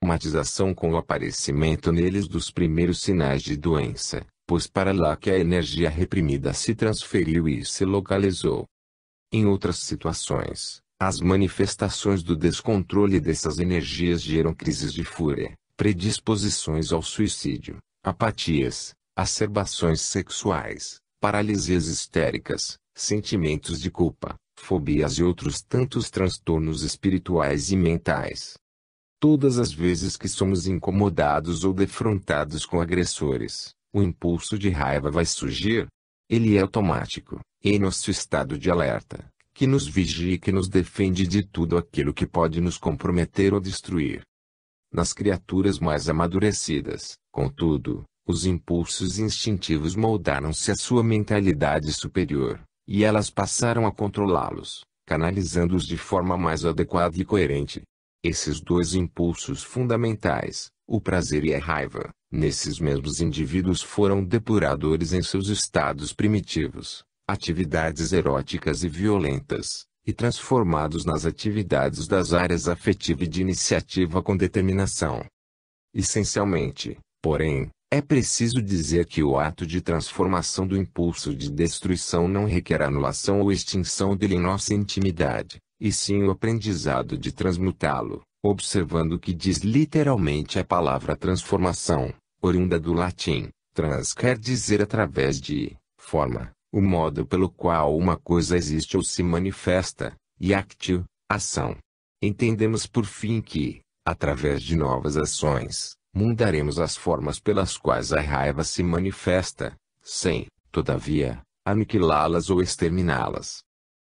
somatização com o aparecimento neles dos primeiros sinais de doença, pois para lá que a energia reprimida se transferiu e se localizou. Em outras situações, as manifestações do descontrole dessas energias geram crises de fúria, predisposições ao suicídio, apatias, acerbações sexuais, paralisias histéricas, sentimentos de culpa, fobias e outros tantos transtornos espirituais e mentais. Todas as vezes que somos incomodados ou defrontados com agressores, o impulso de raiva vai surgir. Ele é automático, em nosso estado de alerta, que nos vigia e que nos defende de tudo aquilo que pode nos comprometer ou destruir. Nas criaturas mais amadurecidas, contudo, os impulsos instintivos moldaram-se à sua mentalidade superior, e elas passaram a controlá-los, canalizando-os de forma mais adequada e coerente. Esses dois impulsos fundamentais, o prazer e a raiva, nesses mesmos indivíduos foram depuradores em seus estados primitivos, atividades eróticas e violentas, e transformados nas atividades das áreas afetiva e de iniciativa com determinação. Essencialmente, porém, é preciso dizer que o ato de transformação do impulso de destruição não requer anulação ou extinção dele em nossa intimidade, e sim o aprendizado de transmutá-lo, observando o que diz literalmente a palavra transformação, oriunda do latim. Trans quer dizer através de, forma, o modo pelo qual uma coisa existe ou se manifesta, e actio, ação. Entendemos por fim que, através de novas ações, mudaremos as formas pelas quais a raiva se manifesta, sem, todavia, aniquilá-las ou exterminá-las.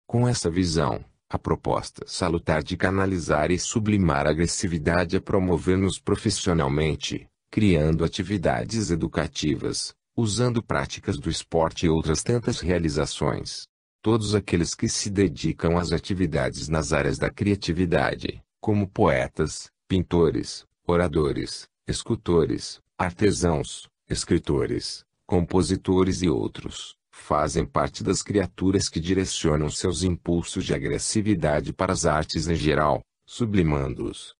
Com essa visão, a proposta salutar de canalizar e sublimar a agressividade é promover-nos profissionalmente, criando atividades educativas, usando práticas do esporte e outras tantas realizações. Todos aqueles que se dedicam às atividades nas áreas da criatividade, como poetas, pintores, oradores, escultores, artesãos, escritores, compositores e outros, fazem parte das criaturas que direcionam seus impulsos de agressividade para as artes em geral, sublimando-os.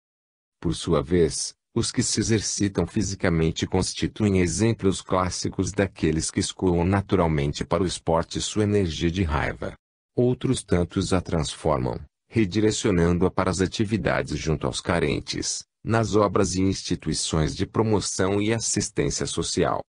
Por sua vez, os que se exercitam fisicamente constituem exemplos clássicos daqueles que escoam naturalmente para o esporte sua energia de raiva. Outros tantos a transformam, redirecionando-a para as atividades junto aos carentes, nas obras e instituições de promoção e assistência social.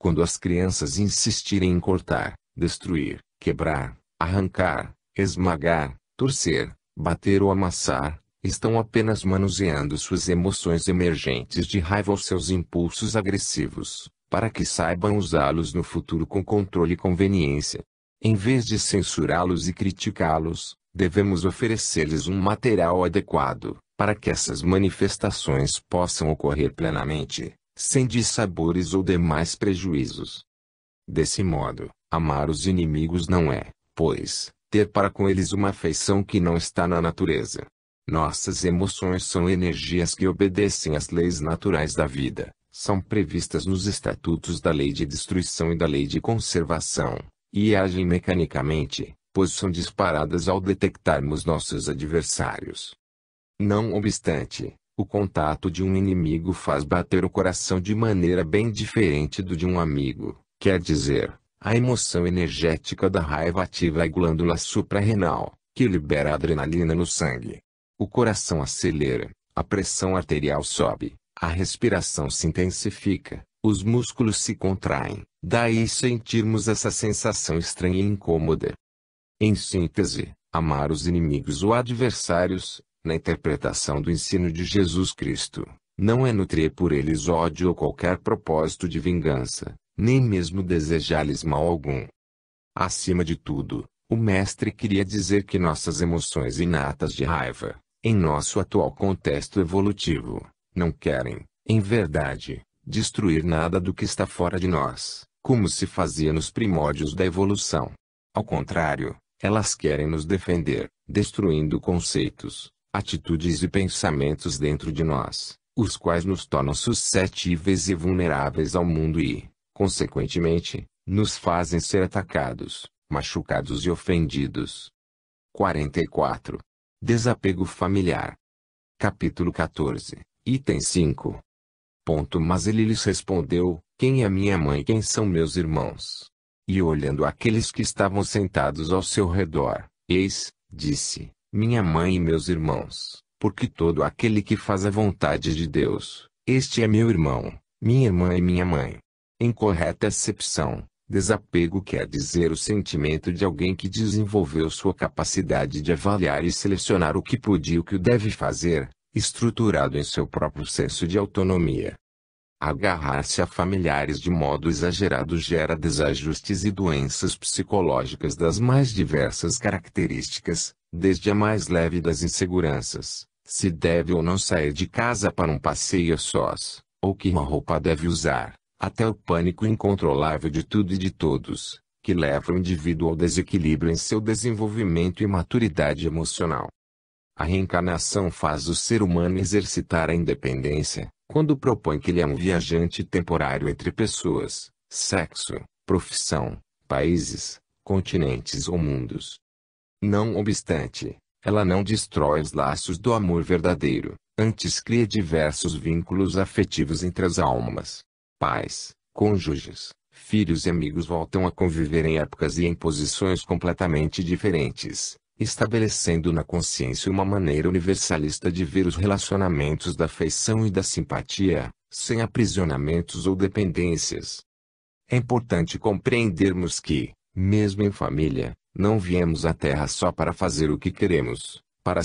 Quando as crianças insistirem em cortar, destruir, quebrar, arrancar, esmagar, torcer, bater ou amassar, estão apenas manuseando suas emoções emergentes de raiva ou seus impulsos agressivos, para que saibam usá-los no futuro com controle e conveniência. Em vez de censurá-los e criticá-los, devemos oferecer-lhes um material adequado, para que essas manifestações possam ocorrer plenamente, sem dissabores ou demais prejuízos. Desse modo, amar os inimigos não é, pois, ter para com eles uma afeição que não está na natureza. Nossas emoções são energias que obedecem às leis naturais da vida, são previstas nos estatutos da lei de destruição e da lei de conservação, e agem mecanicamente, pois são disparadas ao detectarmos nossos adversários. Não obstante, o contato de um inimigo faz bater o coração de maneira bem diferente do de um amigo, quer dizer, a emoção energética da raiva ativa a glândula suprarrenal, que libera adrenalina no sangue. O coração acelera, a pressão arterial sobe, a respiração se intensifica, os músculos se contraem, daí sentirmos essa sensação estranha e incômoda. Em síntese, amar os inimigos ou adversários, na interpretação do ensino de Jesus Cristo, não é nutrir por eles ódio ou qualquer propósito de vingança, nem mesmo desejar-lhes mal algum. Acima de tudo, o Mestre queria dizer que nossas emoções inatas de raiva, em nosso atual contexto evolutivo, não querem, em verdade, destruir nada do que está fora de nós, como se fazia nos primórdios da evolução. Ao contrário, elas querem nos defender, destruindo conceitos, atitudes e pensamentos dentro de nós, os quais nos tornam suscetíveis e vulneráveis ao mundo e, consequentemente, nos fazem ser atacados, machucados e ofendidos. 44. Desapego familiar. Capítulo 14. Item 5. Mas ele lhes respondeu: Quem é minha mãe e quem são meus irmãos? E olhando aqueles que estavam sentados ao seu redor, eis, disse, minha mãe e meus irmãos, porque todo aquele que faz a vontade de Deus, este é meu irmão, minha irmã e minha mãe. Em correta acepção, desapego quer dizer o sentimento de alguém que desenvolveu sua capacidade de avaliar e selecionar o que pode e o que deve fazer, estruturado em seu próprio senso de autonomia. Agarrar-se a familiares de modo exagerado gera desajustes e doenças psicológicas das mais diversas características, desde a mais leve das inseguranças, se deve ou não sair de casa para um passeio a sós, ou que roupa deve usar, até o pânico incontrolável de tudo e de todos, que leva o indivíduo ao desequilíbrio em seu desenvolvimento e maturidade emocional. A reencarnação faz o ser humano exercitar a independência, quando propõe que ele é um viajante temporário entre pessoas, sexo, profissão, países, continentes ou mundos. Não obstante, ela não destrói os laços do amor verdadeiro, antes cria diversos vínculos afetivos entre as almas. Pais, cônjuges, filhos e amigos voltam a conviver em épocas e em posições completamente diferentes, estabelecendo na consciência uma maneira universalista de ver os relacionamentos da afeição e da simpatia, sem aprisionamentos ou dependências. É importante compreendermos que, mesmo em família, não viemos à Terra só para fazer o que queremos, para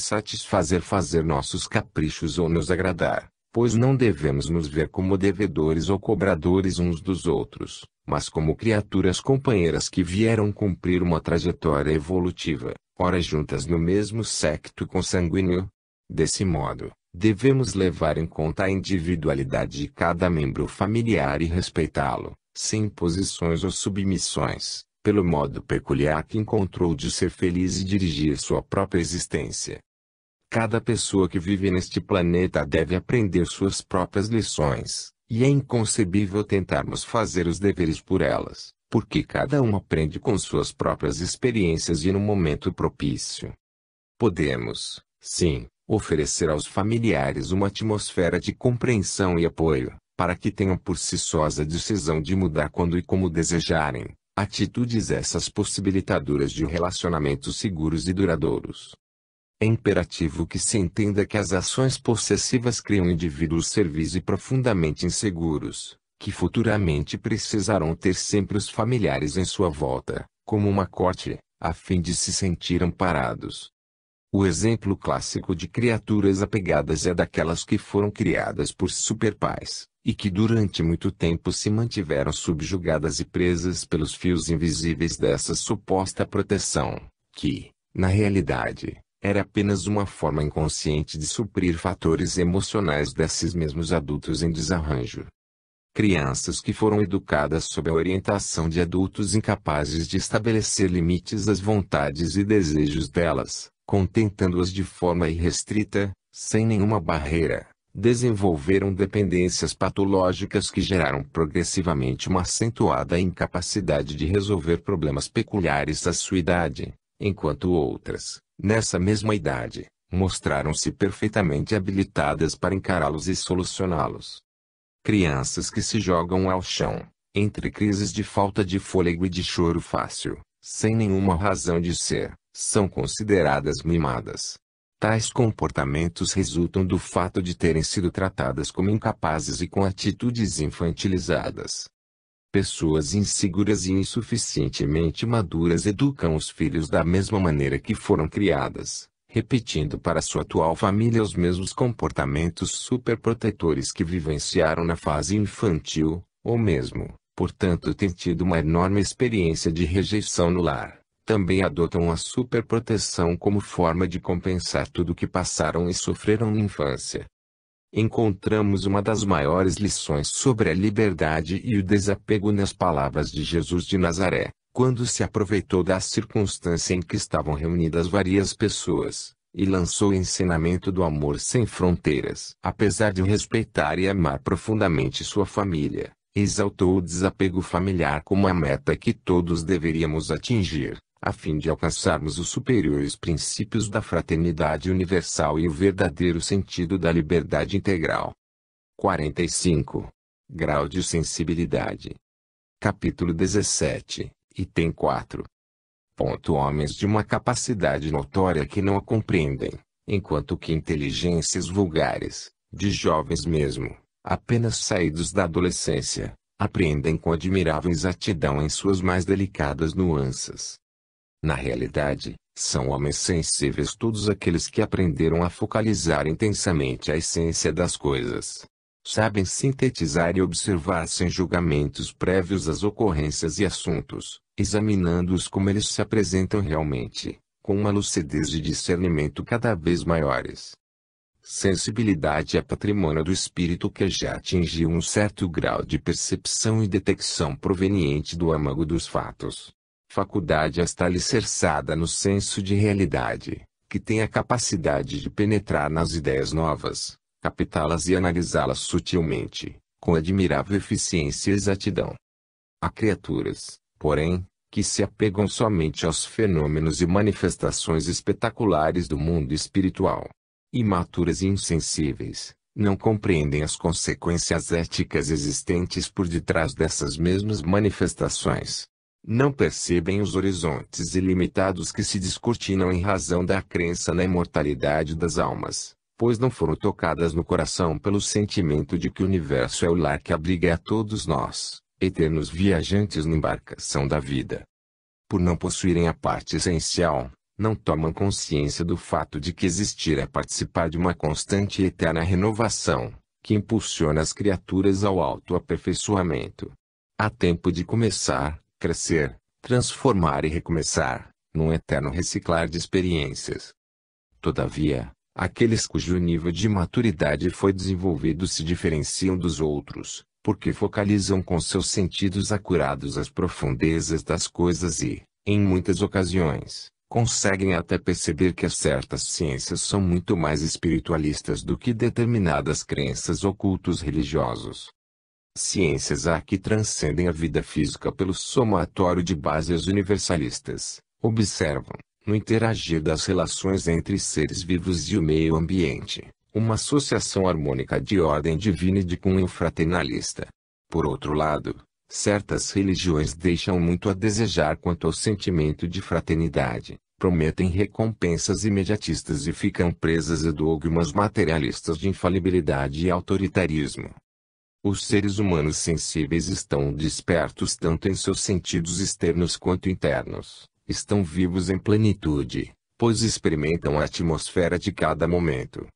fazer nossos caprichos ou nos agradar, pois não devemos nos ver como devedores ou cobradores uns dos outros, mas como criaturas companheiras que vieram cumprir uma trajetória evolutiva, ora juntas no mesmo séquito consanguíneo. Desse modo, devemos levar em conta a individualidade de cada membro familiar e respeitá-lo, sem imposições ou submissões, pelo modo peculiar que encontrou de ser feliz e dirigir sua própria existência. Cada pessoa que vive neste planeta deve aprender suas próprias lições, e é inconcebível tentarmos fazer os deveres por elas, porque cada um aprende com suas próprias experiências e no momento propício. Podemos, sim, oferecer aos familiares uma atmosfera de compreensão e apoio, para que tenham por si sós a decisão de mudar quando e como desejarem, atitudes essas possibilitadoras de relacionamentos seguros e duradouros. É imperativo que se entenda que as ações possessivas criam indivíduos serviis e profundamente inseguros, que futuramente precisarão ter sempre os familiares em sua volta, como uma corte, a fim de se sentir amparados. O exemplo clássico de criaturas apegadas é daquelas que foram criadas por superpais, e que durante muito tempo se mantiveram subjugadas e presas pelos fios invisíveis dessa suposta proteção, que, na realidade, era apenas uma forma inconsciente de suprir fatores emocionais desses mesmos adultos em desarranjo. Crianças que foram educadas sob a orientação de adultos incapazes de estabelecer limites às vontades e desejos delas, contentando-as de forma irrestrita, sem nenhuma barreira, desenvolveram dependências patológicas que geraram progressivamente uma acentuada incapacidade de resolver problemas peculiares à sua idade, enquanto outras, nessa mesma idade, mostraram-se perfeitamente habilitadas para encará-los e solucioná-los. Crianças que se jogam ao chão, entre crises de falta de fôlego e de choro fácil, sem nenhuma razão de ser, são consideradas mimadas. Tais comportamentos resultam do fato de terem sido tratadas como incapazes e com atitudes infantilizadas. Pessoas inseguras e insuficientemente maduras educam os filhos da mesma maneira que foram criadas, repetindo para sua atual família os mesmos comportamentos superprotetores que vivenciaram na fase infantil, ou mesmo, portanto têm tido uma enorme experiência de rejeição no lar. Também adotam a superproteção como forma de compensar tudo o que passaram e sofreram na infância. Encontramos uma das maiores lições sobre a liberdade e o desapego nas palavras de Jesus de Nazaré, quando se aproveitou da circunstância em que estavam reunidas várias pessoas, e lançou o ensinamento do amor sem fronteiras. Apesar de respeitar e amar profundamente sua família, exaltou o desapego familiar como a meta que todos deveríamos atingir, a fim de alcançarmos os superiores princípios da fraternidade universal e o verdadeiro sentido da liberdade integral. 45. Grau de sensibilidade. Capítulo 17, item 4. Homens de uma capacidade notória que não a compreendem, enquanto que inteligências vulgares, de jovens mesmo, apenas saídos da adolescência, apreendem com admirável exatidão em suas mais delicadas nuances. Na realidade, são homens sensíveis todos aqueles que aprenderam a focalizar intensamente a essência das coisas. Sabem sintetizar e observar sem julgamentos prévios as ocorrências e assuntos, examinando-os como eles se apresentam realmente, com uma lucidez e discernimento cada vez maiores. Sensibilidade é patrimônio do espírito que já atingiu um certo grau de percepção e detecção proveniente do âmago dos fatos. Faculdade esta alicerçada no senso de realidade, que tem a capacidade de penetrar nas ideias novas, captá-las e analisá-las sutilmente, com admirável eficiência e exatidão. Há criaturas, porém, que se apegam somente aos fenômenos e manifestações espetaculares do mundo espiritual. Imaturas e insensíveis, não compreendem as consequências éticas existentes por detrás dessas mesmas manifestações. Não percebem os horizontes ilimitados que se descortinam em razão da crença na imortalidade das almas, pois não foram tocadas no coração pelo sentimento de que o universo é o lar que abriga a todos nós, eternos viajantes na embarcação da vida. Por não possuírem a parte essencial, não tomam consciência do fato de que existir é participar de uma constante e eterna renovação, que impulsiona as criaturas ao autoaperfeiçoamento. Há tempo de começar, crescer, transformar e recomeçar, num eterno reciclar de experiências. Todavia, aqueles cujo nível de maturidade foi desenvolvido se diferenciam dos outros, porque focalizam com seus sentidos acurados as profundezas das coisas e, em muitas ocasiões, conseguem até perceber que certas ciências são muito mais espiritualistas do que determinadas crenças ou cultos religiosos. Ciências há que transcendem a vida física pelo somatório de bases universalistas, observam, no interagir das relações entre seres vivos e o meio ambiente, uma associação harmônica de ordem divina e de cunho fraternalista. Por outro lado, certas religiões deixam muito a desejar quanto ao sentimento de fraternidade, prometem recompensas imediatistas e ficam presas a dogmas materialistas de infalibilidade e autoritarismo. Os seres humanos sensíveis estão despertos tanto em seus sentidos externos quanto internos, estão vivos em plenitude, pois experimentam a atmosfera de cada momento.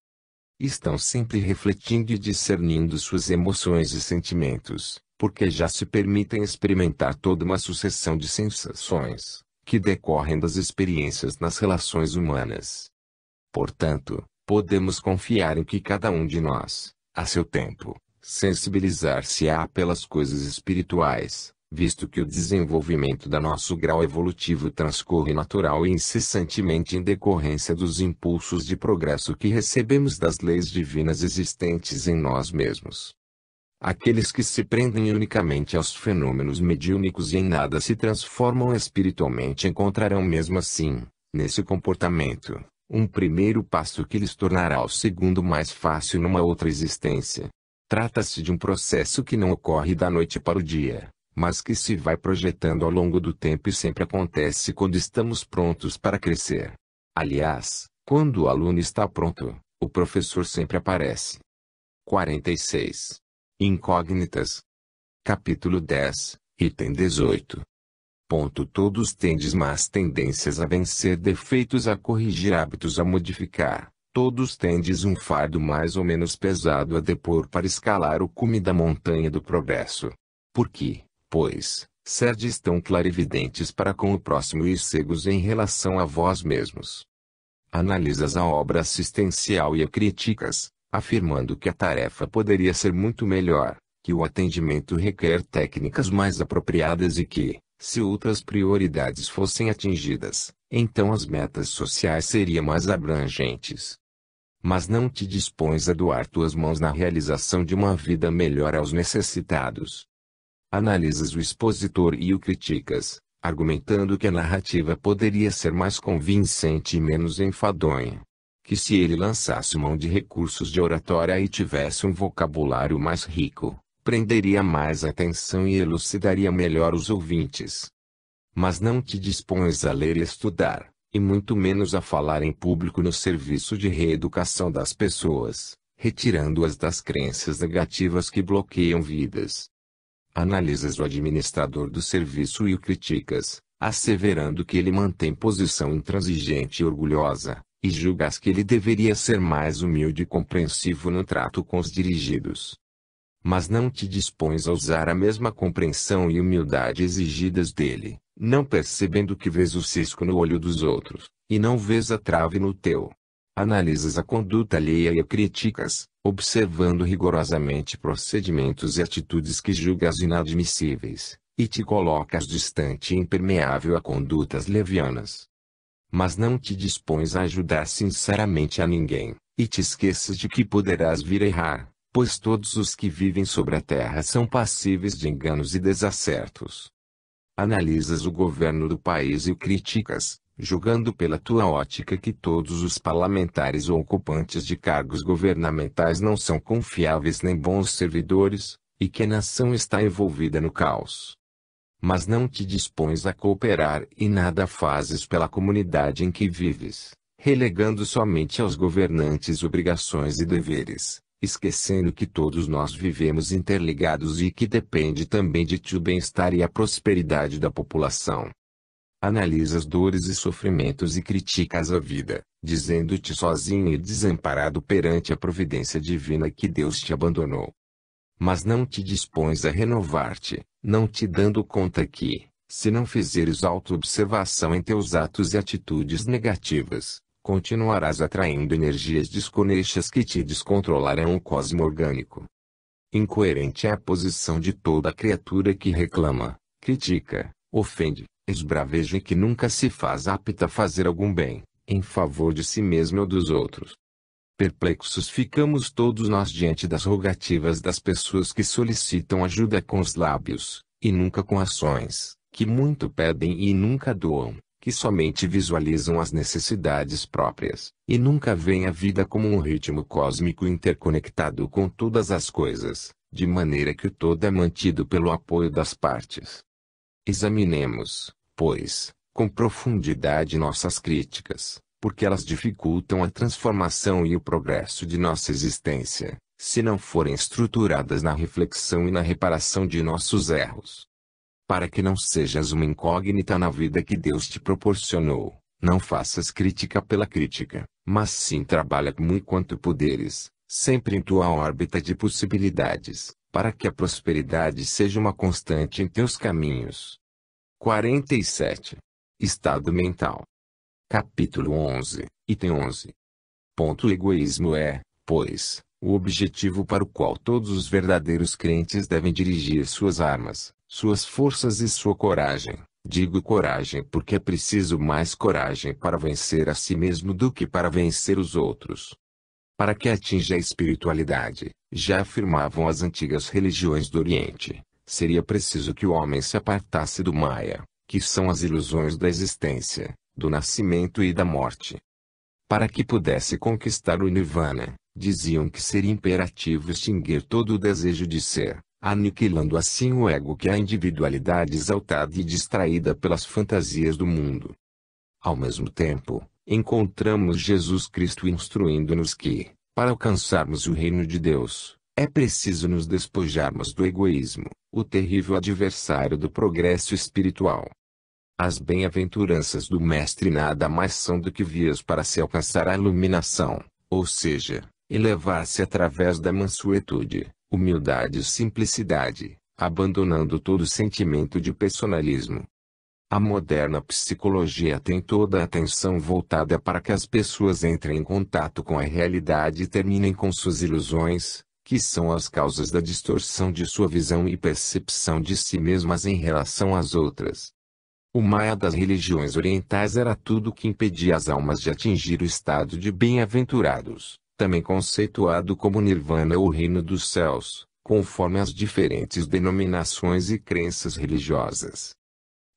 Estão sempre refletindo e discernindo suas emoções e sentimentos, porque já se permitem experimentar toda uma sucessão de sensações, que decorrem das experiências nas relações humanas. Portanto, podemos confiar em que cada um de nós, a seu tempo, sensibilizar-se-á pelas coisas espirituais, visto que o desenvolvimento da nosso grau evolutivo transcorre natural e incessantemente em decorrência dos impulsos de progresso que recebemos das leis divinas existentes em nós mesmos. Aqueles que se prendem unicamente aos fenômenos mediúnicos e em nada se transformam espiritualmente encontrarão mesmo assim, nesse comportamento, um primeiro passo que lhes tornará o segundo mais fácil numa outra existência. Trata-se de um processo que não ocorre da noite para o dia, mas que se vai projetando ao longo do tempo e sempre acontece quando estamos prontos para crescer. Aliás, quando o aluno está pronto, o professor sempre aparece. 46. Incógnitas. Capítulo 10, item 18. Todos tendes más tendências a vencer defeitos, a corrigir hábitos, a modificar. Todos tendes um fardo mais ou menos pesado a depor para escalar o cume da montanha do progresso. Por que, pois, serdes tão clarividentes para com o próximo e cegos em relação a vós mesmos? Analisas a obra assistencial e a criticas, afirmando que a tarefa poderia ser muito melhor, que o atendimento requer técnicas mais apropriadas e que, se outras prioridades fossem atingidas, então as metas sociais seriam mais abrangentes. Mas não te dispões a doar tuas mãos na realização de uma vida melhor aos necessitados. Analisas o expositor e o criticas, argumentando que a narrativa poderia ser mais convincente e menos enfadonha. Que se ele lançasse mão de recursos de oratória e tivesse um vocabulário mais rico, prenderia mais atenção e elucidaria melhor os ouvintes. Mas não te dispões a ler e estudar, e muito menos a falar em público no serviço de reeducação das pessoas, retirando-as das crenças negativas que bloqueiam vidas. Analisas o administrador do serviço e o criticas, asseverando que ele mantém posição intransigente e orgulhosa, e julgas que ele deveria ser mais humilde e compreensivo no trato com os dirigidos. Mas não te dispões a usar a mesma compreensão e humildade exigidas dele, não percebendo que vês o cisco no olho dos outros, e não vês a trave no teu. Analisas a conduta alheia e a criticas, observando rigorosamente procedimentos e atitudes que julgas inadmissíveis, e te colocas distante e impermeável a condutas levianas. Mas não te dispões a ajudar sinceramente a ninguém, e te esqueces de que poderás vir a errar, pois todos os que vivem sobre a terra são passíveis de enganos e desacertos. Analisas o governo do país e o criticas, julgando pela tua ótica que todos os parlamentares ou ocupantes de cargos governamentais não são confiáveis nem bons servidores, e que a nação está envolvida no caos. Mas não te dispões a cooperar e nada fazes pela comunidade em que vives, relegando somente aos governantes obrigações e deveres, esquecendo que todos nós vivemos interligados e que depende também de ti o bem-estar e a prosperidade da população. Analisas dores e sofrimentos e criticas a vida, dizendo-te sozinho e desamparado perante a providência divina que Deus te abandonou. Mas não te dispões a renovar-te, não te dando conta que, se não fizeres autoobservação em teus atos e atitudes negativas, continuarás atraindo energias desconexas que te descontrolarão o cosmo orgânico. Incoerente é a posição de toda criatura que reclama, critica, ofende, esbraveja e que nunca se faz apta a fazer algum bem, em favor de si mesmo ou dos outros. Perplexos ficamos todos nós diante das rogativas das pessoas que solicitam ajuda com os lábios, e nunca com ações, que muito pedem e nunca doam, que somente visualizam as necessidades próprias, e nunca veem a vida como um ritmo cósmico interconectado com todas as coisas, de maneira que o todo é mantido pelo apoio das partes. Examinemos, pois, com profundidade nossas críticas, porque elas dificultam a transformação e o progresso de nossa existência, se não forem estruturadas na reflexão e na reparação de nossos erros. Para que não sejas uma incógnita na vida que Deus te proporcionou, não faças crítica pela crítica, mas sim trabalha muito quanto puderes, sempre em tua órbita de possibilidades, para que a prosperidade seja uma constante em teus caminhos. 47. Estado mental. Capítulo 11, item 11. O egoísmo é, pois, o objetivo para o qual todos os verdadeiros crentes devem dirigir suas armas, suas forças e sua coragem. Digo coragem porque é preciso mais coragem para vencer a si mesmo do que para vencer os outros. Para que atinja a espiritualidade, já afirmavam as antigas religiões do Oriente, seria preciso que o homem se apartasse do Maya, que são as ilusões da existência, do nascimento e da morte. Para que pudesse conquistar o Nirvana, diziam que seria imperativo extinguir todo o desejo de ser, aniquilando assim o ego que é a individualidade exaltada e distraída pelas fantasias do mundo. Ao mesmo tempo, encontramos Jesus Cristo instruindo-nos que, para alcançarmos o reino de Deus, é preciso nos despojarmos do egoísmo, o terrível adversário do progresso espiritual. As bem-aventuranças do Mestre nada mais são do que vias para se alcançar a iluminação, ou seja, elevar-se através da mansuetude, humildade e simplicidade, abandonando todo sentimento de personalismo. A moderna psicologia tem toda a atenção voltada para que as pessoas entrem em contato com a realidade e terminem com suas ilusões, que são as causas da distorção de sua visão e percepção de si mesmas em relação às outras. O Maya das religiões orientais era tudo o que impedia as almas de atingir o estado de bem-aventurados, também conceituado como Nirvana ou Reino dos Céus, conforme as diferentes denominações e crenças religiosas.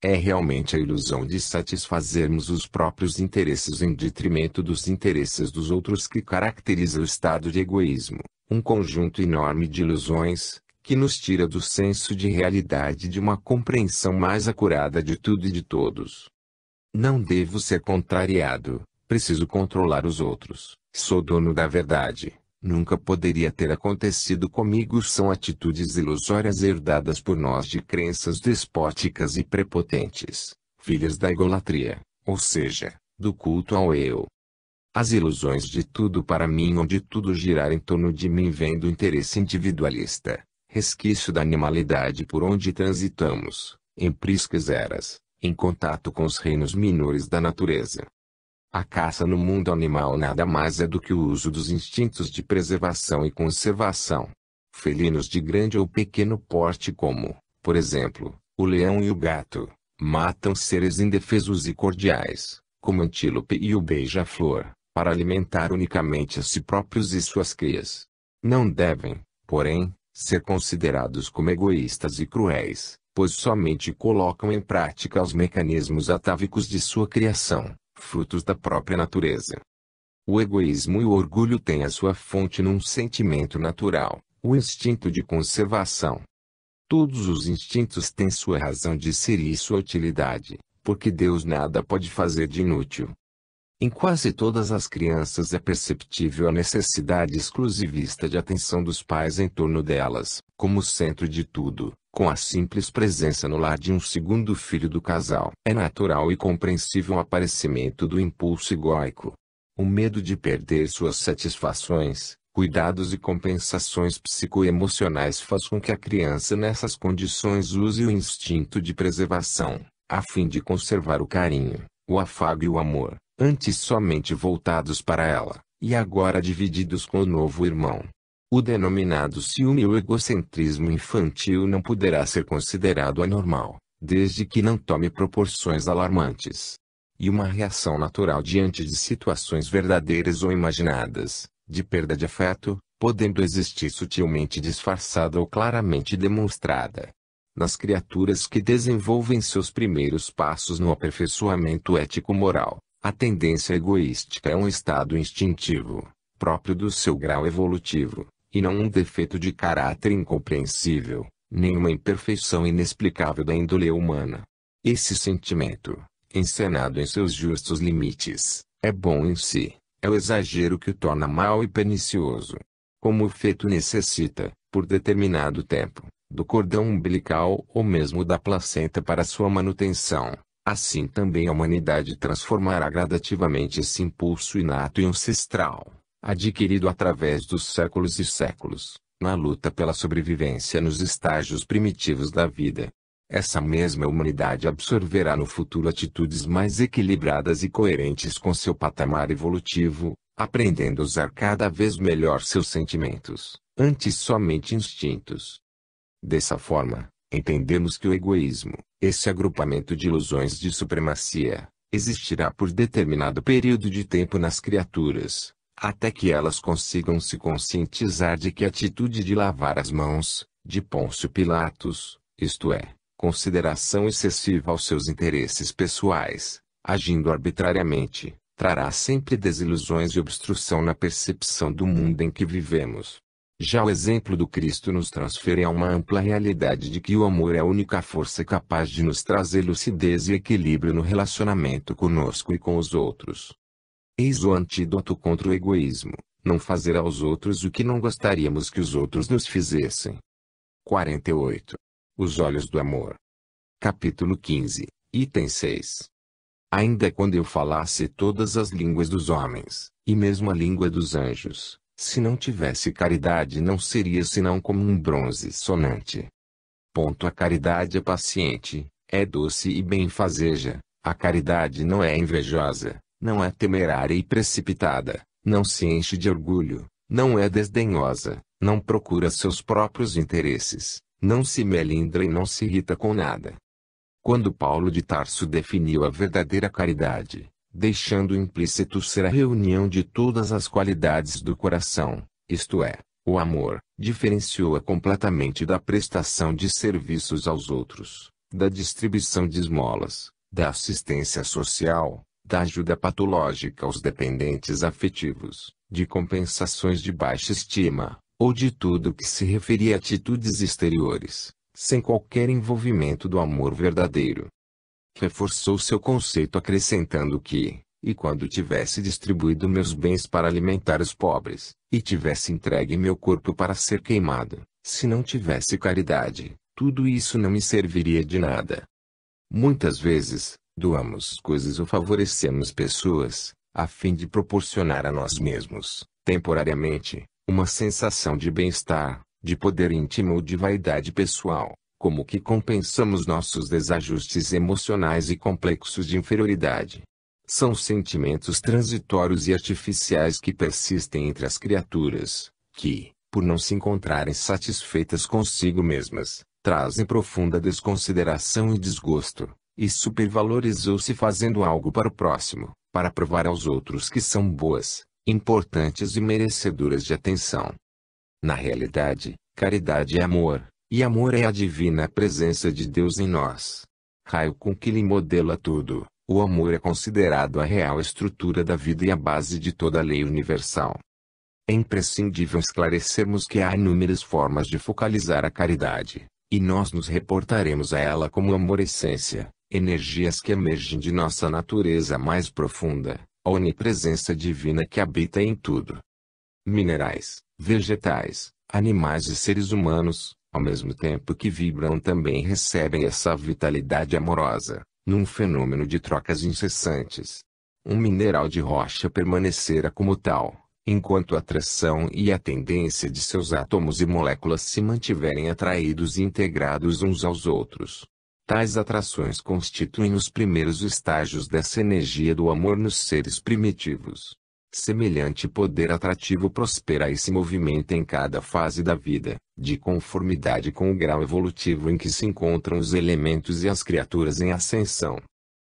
É realmente a ilusão de satisfazermos os próprios interesses em detrimento dos interesses dos outros que caracteriza o estado de egoísmo, um conjunto enorme de ilusões, que nos tira do senso de realidade e de uma compreensão mais acurada de tudo e de todos. Não devo ser contrariado, preciso controlar os outros, sou dono da verdade. Nunca poderia ter acontecido comigo. São atitudes ilusórias herdadas por nós de crenças despóticas e prepotentes, filhas da egolatria, ou seja, do culto ao eu. As ilusões de tudo para mim ou de tudo girar em torno de mim vêm do interesse individualista, resquício da animalidade por onde transitamos, em priscas eras, em contato com os reinos menores da natureza. A caça no mundo animal nada mais é do que o uso dos instintos de preservação e conservação. Felinos de grande ou pequeno porte como, por exemplo, o leão e o gato, matam seres indefesos e cordiais, como o antílope e o beija-flor, para alimentar unicamente a si próprios e suas crias. Não devem, porém, ser considerados como egoístas e cruéis, pois somente colocam em prática os mecanismos atávicos de sua criação, frutos da própria natureza. O egoísmo e o orgulho têm a sua fonte num sentimento natural, o instinto de conservação. Todos os instintos têm sua razão de ser e sua utilidade, porque Deus nada pode fazer de inútil. Em quase todas as crianças é perceptível a necessidade exclusivista de atenção dos pais em torno delas, como centro de tudo, com a simples presença no lar de um segundo filho do casal. É natural e compreensível o aparecimento do impulso egóico. O medo de perder suas satisfações, cuidados e compensações psicoemocionais faz com que a criança nessas condições use o instinto de preservação, a fim de conservar o carinho, o afago e o amor, antes somente voltados para ela, e agora divididos com o novo irmão. O denominado ciúme e o egocentrismo infantil não poderá ser considerado anormal, desde que não tome proporções alarmantes. E uma reação natural diante de situações verdadeiras ou imaginadas, de perda de afeto, podendo existir sutilmente disfarçada ou claramente demonstrada. Nas criaturas que desenvolvem seus primeiros passos no aperfeiçoamento ético-moral, a tendência egoística é um estado instintivo, próprio do seu grau evolutivo, e não um defeito de caráter incompreensível, nem uma imperfeição inexplicável da índole humana. Esse sentimento, encenado em seus justos limites, é bom em si, é o exagero que o torna mau e pernicioso. Como o feto necessita, por determinado tempo, do cordão umbilical ou mesmo da placenta para sua manutenção, assim também a humanidade transformará gradativamente esse impulso inato e ancestral, adquirido através dos séculos e séculos, na luta pela sobrevivência nos estágios primitivos da vida. Essa mesma humanidade absorverá no futuro atitudes mais equilibradas e coerentes com seu patamar evolutivo, aprendendo a usar cada vez melhor seus sentimentos, antes somente instintos. Dessa forma, entendemos que o egoísmo, esse agrupamento de ilusões de supremacia, existirá por determinado período de tempo nas criaturas, até que elas consigam se conscientizar de que a atitude de lavar as mãos, de Pôncio Pilatos, isto é, consideração excessiva aos seus interesses pessoais, agindo arbitrariamente, trará sempre desilusões e obstrução na percepção do mundo em que vivemos. Já o exemplo do Cristo nos transfere a uma ampla realidade de que o amor é a única força capaz de nos trazer lucidez e equilíbrio no relacionamento conosco e com os outros. Eis o antídoto contra o egoísmo: não fazer aos outros o que não gostaríamos que os outros nos fizessem. 48. Os olhos do amor. Capítulo 15, item 6. Ainda quando eu falasse todas as línguas dos homens, e mesmo a língua dos anjos, se não tivesse caridade não seria senão como um bronze sonante. A caridade é paciente, é doce e benfazeja, a caridade não é invejosa, não é temerária e precipitada, não se enche de orgulho, não é desdenhosa, não procura seus próprios interesses, não se melindra e não se irrita com nada. Quando Paulo de Tarso definiu a verdadeira caridade, deixando implícito ser a reunião de todas as qualidades do coração, isto é, o amor, diferenciou-a completamente da prestação de serviços aos outros, da distribuição de esmolas, da assistência social, da ajuda patológica aos dependentes afetivos, de compensações de baixa estima, ou de tudo que se referia a atitudes exteriores, sem qualquer envolvimento do amor verdadeiro. Reforçou seu conceito acrescentando que, e quando tivesse distribuído meus bens para alimentar os pobres, e tivesse entregue meu corpo para ser queimado, se não tivesse caridade, tudo isso não me serviria de nada. Muitas vezes, doamos coisas ou favorecemos pessoas, a fim de proporcionar a nós mesmos, temporariamente, uma sensação de bem-estar, de poder íntimo ou de vaidade pessoal, como que compensamos nossos desajustes emocionais e complexos de inferioridade. São sentimentos transitórios e artificiais que persistem entre as criaturas, que, por não se encontrarem satisfeitas consigo mesmas, trazem profunda desconsideração e desgosto, e supervalorizou-se fazendo algo para o próximo, para provar aos outros que são boas, importantes e merecedoras de atenção. Na realidade, caridade é amor, e amor é a divina presença de Deus em nós. Raio com que lhe modela tudo, o amor é considerado a real estrutura da vida e a base de toda a lei universal. É imprescindível esclarecermos que há inúmeras formas de focalizar a caridade, e nós nos reportaremos a ela como amor-essência, energias que emergem de nossa natureza mais profunda, a onipresença divina que habita em tudo. Minerais, vegetais, animais e seres humanos, ao mesmo tempo que vibram também recebem essa vitalidade amorosa, num fenômeno de trocas incessantes. Um mineral de rocha permanecerá como tal, enquanto a atração e a tendência de seus átomos e moléculas se mantiverem atraídos e integrados uns aos outros. Tais atrações constituem os primeiros estágios dessa energia do amor nos seres primitivos. Semelhante poder atrativo prospera e se movimenta em cada fase da vida, de conformidade com o grau evolutivo em que se encontram os elementos e as criaturas em ascensão.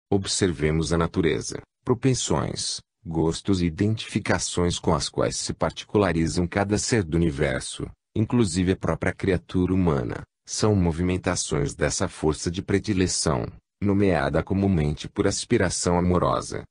Observemos a natureza, propensões, gostos e identificações com as quais se particularizam cada ser do universo, inclusive a própria criatura humana, são movimentações dessa força de predileção, nomeada comumente por aspiração amorosa.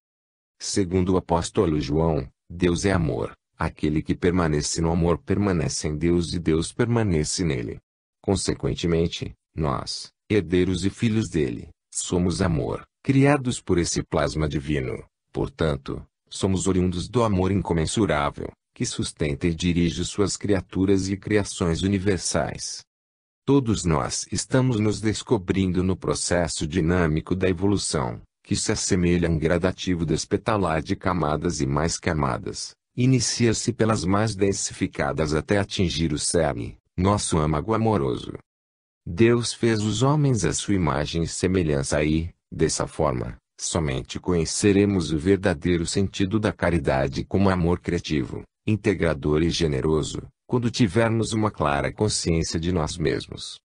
Segundo o apóstolo João, Deus é amor, aquele que permanece no amor permanece em Deus e Deus permanece nele. Consequentemente, nós, herdeiros e filhos dele, somos amor, criados por esse plasma divino, portanto, somos oriundos do amor incomensurável, que sustenta e dirige suas criaturas e criações universais. Todos nós estamos nos descobrindo no processo dinâmico da evolução, que se assemelha a um gradativo despetalar de camadas e mais camadas. Inicia-se pelas mais densificadas até atingir o cerne, nosso âmago amoroso. Deus fez os homens à sua imagem e semelhança e, dessa forma, somente conheceremos o verdadeiro sentido da caridade como amor criativo, integrador e generoso, quando tivermos uma clara consciência de nós mesmos.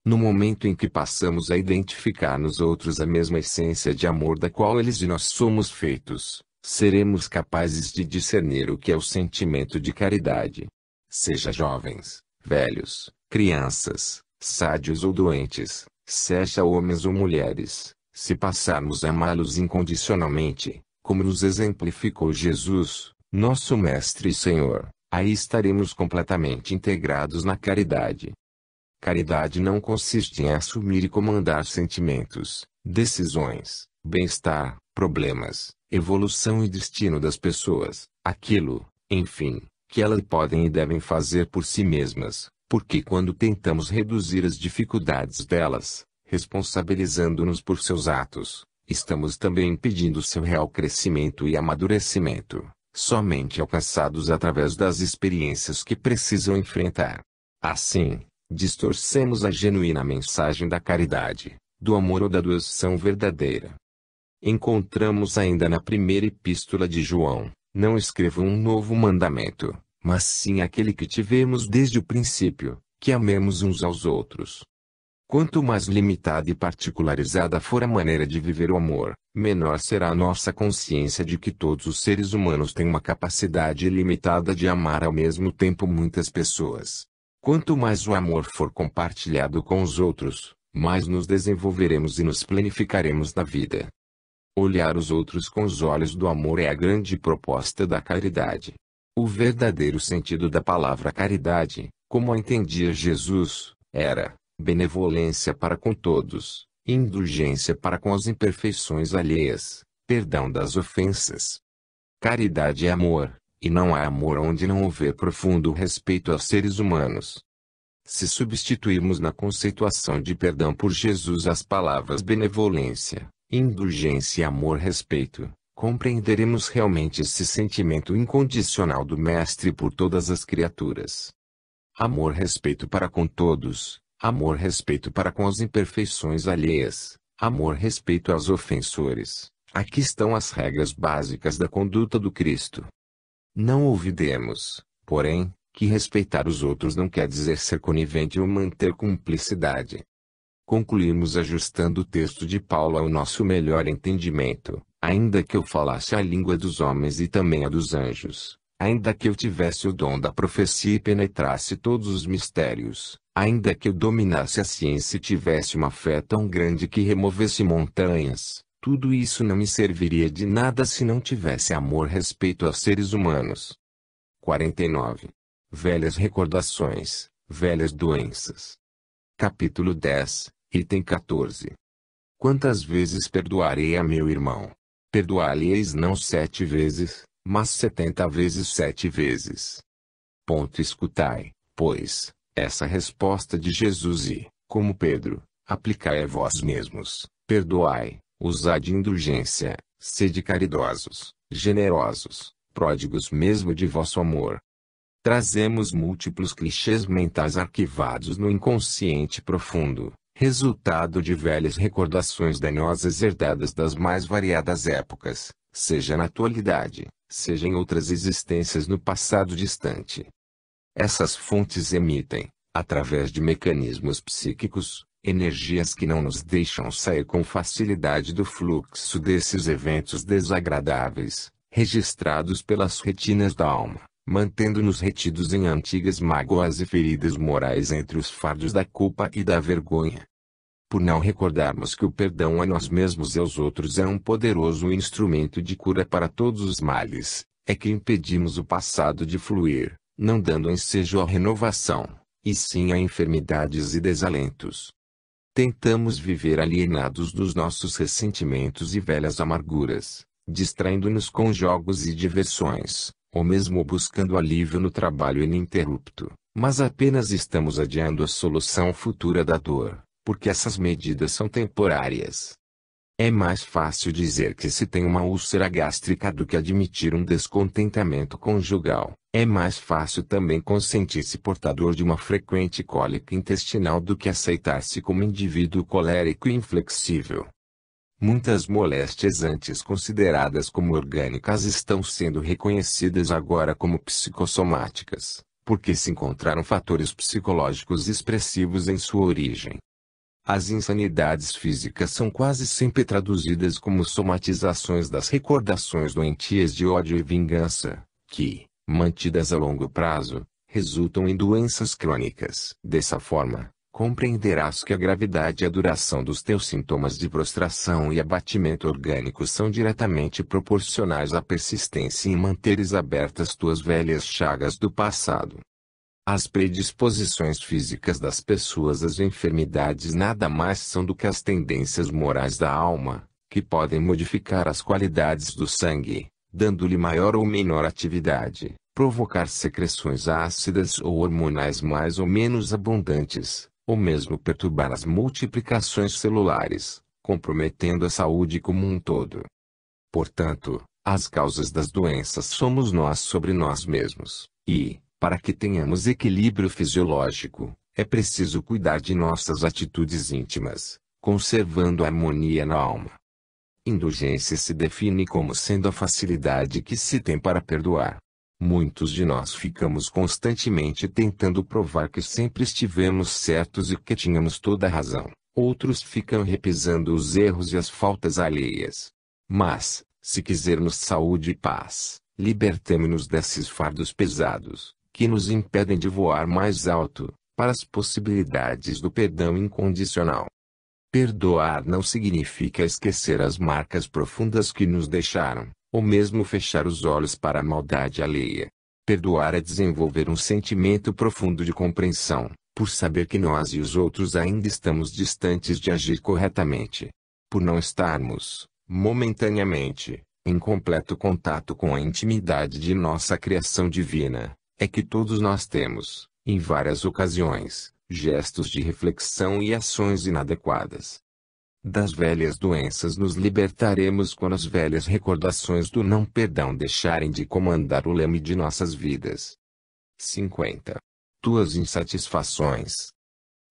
No momento em que passamos a identificar nos outros a mesma essência de amor da qual eles e nós somos feitos, seremos capazes de discernir o que é o sentimento de caridade. Seja jovens, velhos, crianças, sádios ou doentes, seja homens ou mulheres, se passarmos a amá-los incondicionalmente, como nos exemplificou Jesus, nosso Mestre e Senhor, aí estaremos completamente integrados na caridade. Caridade não consiste em assumir e comandar sentimentos, decisões, bem-estar, problemas, evolução e destino das pessoas, aquilo, enfim, que elas podem e devem fazer por si mesmas, porque quando tentamos reduzir as dificuldades delas, responsabilizando-nos por seus atos, estamos também impedindo seu real crescimento e amadurecimento, somente alcançados através das experiências que precisam enfrentar. Assim, distorcemos a genuína mensagem da caridade, do amor ou da doação verdadeira. Encontramos ainda na primeira epístola de João, não escrevo um novo mandamento, mas sim aquele que tivemos desde o princípio, que amemos uns aos outros. Quanto mais limitada e particularizada for a maneira de viver o amor, menor será a nossa consciência de que todos os seres humanos têm uma capacidade ilimitada de amar ao mesmo tempo muitas pessoas. Quanto mais o amor for compartilhado com os outros, mais nos desenvolveremos e nos planificaremos na vida. Olhar os outros com os olhos do amor é a grande proposta da caridade. O verdadeiro sentido da palavra caridade, como a entendia Jesus, era benevolência para com todos, indulgência para com as imperfeições alheias, perdão das ofensas. Caridade é amor, e não há amor onde não houver profundo respeito aos seres humanos. Se substituirmos na conceituação de perdão por Jesus as palavras benevolência, indulgência e amor-respeito, compreenderemos realmente esse sentimento incondicional do Mestre por todas as criaturas. Amor-respeito para com todos, amor-respeito para com as imperfeições alheias, amor-respeito aos ofensores. Aqui estão as regras básicas da conduta do Cristo. Não olvidemos, porém, que respeitar os outros não quer dizer ser conivente ou manter cumplicidade. Concluímos ajustando o texto de Paulo ao nosso melhor entendimento. Ainda que eu falasse a língua dos homens e também a dos anjos, ainda que eu tivesse o dom da profecia e penetrasse todos os mistérios, ainda que eu dominasse a ciência e tivesse uma fé tão grande que removesse montanhas, tudo isso não me serviria de nada se não tivesse amor-respeito aos seres humanos. 49. Velhas recordações, velhas doenças. Capítulo 10, item 14. Quantas vezes perdoarei a meu irmão? Perdoar-lhe-eis não 7 vezes, mas 70 vezes 7 vezes. Escutai, pois, essa resposta de Jesus e, como Pedro, aplicai a vós mesmos, perdoai, usai de indulgência, sede caridosos, generosos, pródigos mesmo de vosso amor. Trazemos múltiplos clichês mentais arquivados no inconsciente profundo, resultado de velhas recordações danosas herdadas das mais variadas épocas, seja na atualidade, seja em outras existências no passado distante. Essas fontes emitem, através de mecanismos psíquicos, energias que não nos deixam sair com facilidade do fluxo desses eventos desagradáveis, registrados pelas retinas da alma, mantendo-nos retidos em antigas mágoas e feridas morais entre os fardos da culpa e da vergonha. Por não recordarmos que o perdão a nós mesmos e aos outros é um poderoso instrumento de cura para todos os males, é que impedimos o passado de fluir, não dando ensejo à renovação, e sim a enfermidades e desalentos. Tentamos viver alienados dos nossos ressentimentos e velhas amarguras, distraindo-nos com jogos e diversões, ou mesmo buscando alívio no trabalho ininterrupto, mas apenas estamos adiando a solução futura da dor, porque essas medidas são temporárias. É mais fácil dizer que se tem uma úlcera gástrica do que admitir um descontentamento conjugal. É mais fácil também consentir-se portador de uma frequente cólica intestinal do que aceitar-se como indivíduo colérico e inflexível. Muitas moléstias antes consideradas como orgânicas estão sendo reconhecidas agora como psicossomáticas, porque se encontraram fatores psicológicos expressivos em sua origem. As insanidades físicas são quase sempre traduzidas como somatizações das recordações doentias de ódio e vingança, que, mantidas a longo prazo, resultam em doenças crônicas. Dessa forma, compreenderás que a gravidade e a duração dos teus sintomas de prostração e abatimento orgânico são diretamente proporcionais à persistência em manteres abertas tuas velhas chagas do passado. As predisposições físicas das pessoas às enfermidades nada mais são do que as tendências morais da alma, que podem modificar as qualidades do sangue, dando-lhe maior ou menor atividade, provocar secreções ácidas ou hormonais mais ou menos abundantes, ou mesmo perturbar as multiplicações celulares, comprometendo a saúde como um todo. Portanto, as causas das doenças somos nós sobre nós mesmos, e, para que tenhamos equilíbrio fisiológico, é preciso cuidar de nossas atitudes íntimas, conservando a harmonia na alma. Indulgência se define como sendo a facilidade que se tem para perdoar. Muitos de nós ficamos constantemente tentando provar que sempre estivemos certos e que tínhamos toda a razão. Outros ficam repisando os erros e as faltas alheias. Mas, se quisermos saúde e paz, libertemo-nos desses fardos pesados, que nos impedem de voar mais alto, para as possibilidades do perdão incondicional. Perdoar não significa esquecer as marcas profundas que nos deixaram, ou mesmo fechar os olhos para a maldade alheia. Perdoar é desenvolver um sentimento profundo de compreensão, por saber que nós e os outros ainda estamos distantes de agir corretamente. Por não estarmos, momentaneamente, em completo contato com a intimidade de nossa criação divina, é que todos nós temos, em várias ocasiões, gestos de reflexão e ações inadequadas. Das velhas doenças nos libertaremos quando as velhas recordações do não perdão deixarem de comandar o leme de nossas vidas. 50. Tuas insatisfações.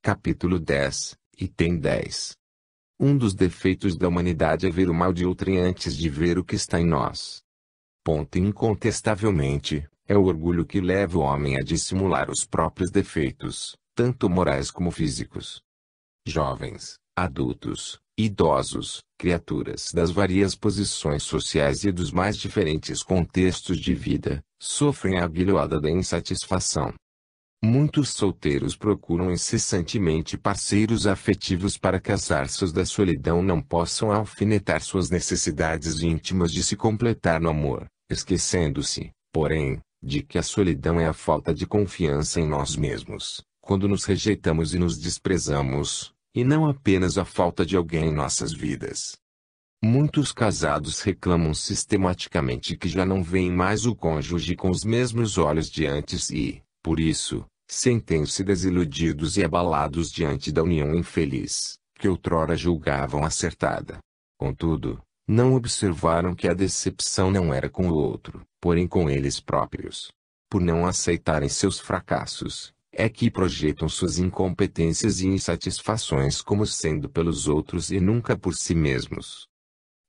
Capítulo 10, item 10. Um dos defeitos da humanidade é ver o mal de outrem antes de ver o que está em nós. Ponto incontestavelmente, é o orgulho que leva o homem a dissimular os próprios defeitos, tanto morais como físicos. Jovens, adultos, idosos, criaturas das várias posições sociais e dos mais diferentes contextos de vida, sofrem a aguilhoada da insatisfação. Muitos solteiros procuram incessantemente parceiros afetivos para que as arças da solidão não possam alfinetar suas necessidades íntimas de se completar no amor, esquecendo-se, porém, de que a solidão é a falta de confiança em nós mesmos, quando nos rejeitamos e nos desprezamos, e não apenas a falta de alguém em nossas vidas. Muitos casados reclamam sistematicamente que já não veem mais o cônjuge com os mesmos olhos de antes e, por isso, sentem-se desiludidos e abalados diante da união infeliz, que outrora julgavam acertada. Contudo, não observaram que a decepção não era com o outro, porém com eles próprios. Por não aceitarem seus fracassos, é que projetam suas incompetências e insatisfações como sendo pelos outros e nunca por si mesmos.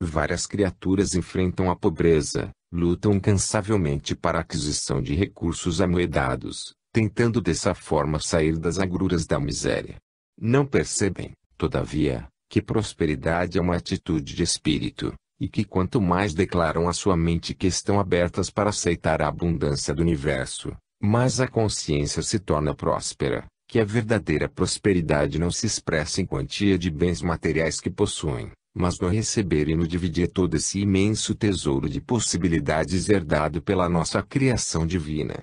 Várias criaturas enfrentam a pobreza, lutam incansavelmente para a aquisição de recursos amoedados, tentando dessa forma sair das agruras da miséria. Não percebem, todavia, que prosperidade é uma atitude de espírito, e que quanto mais declaram à sua mente que estão abertas para aceitar a abundância do universo, mais a consciência se torna próspera, que a verdadeira prosperidade não se expressa em quantia de bens materiais que possuem, mas no receber e no dividir todo esse imenso tesouro de possibilidades herdado pela nossa criação divina.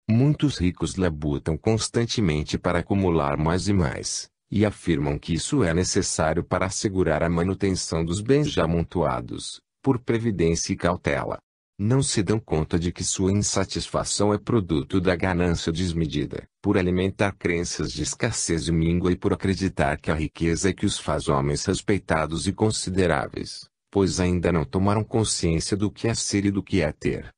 Muitos ricos labutam constantemente para acumular mais e mais, e afirmam que isso é necessário para assegurar a manutenção dos bens já amontoados, por previdência e cautela. Não se dão conta de que sua insatisfação é produto da ganância desmedida, por alimentar crenças de escassez e míngua e por acreditar que a riqueza é que os faz homens respeitados e consideráveis, pois ainda não tomaram consciência do que é ser e do que é ter.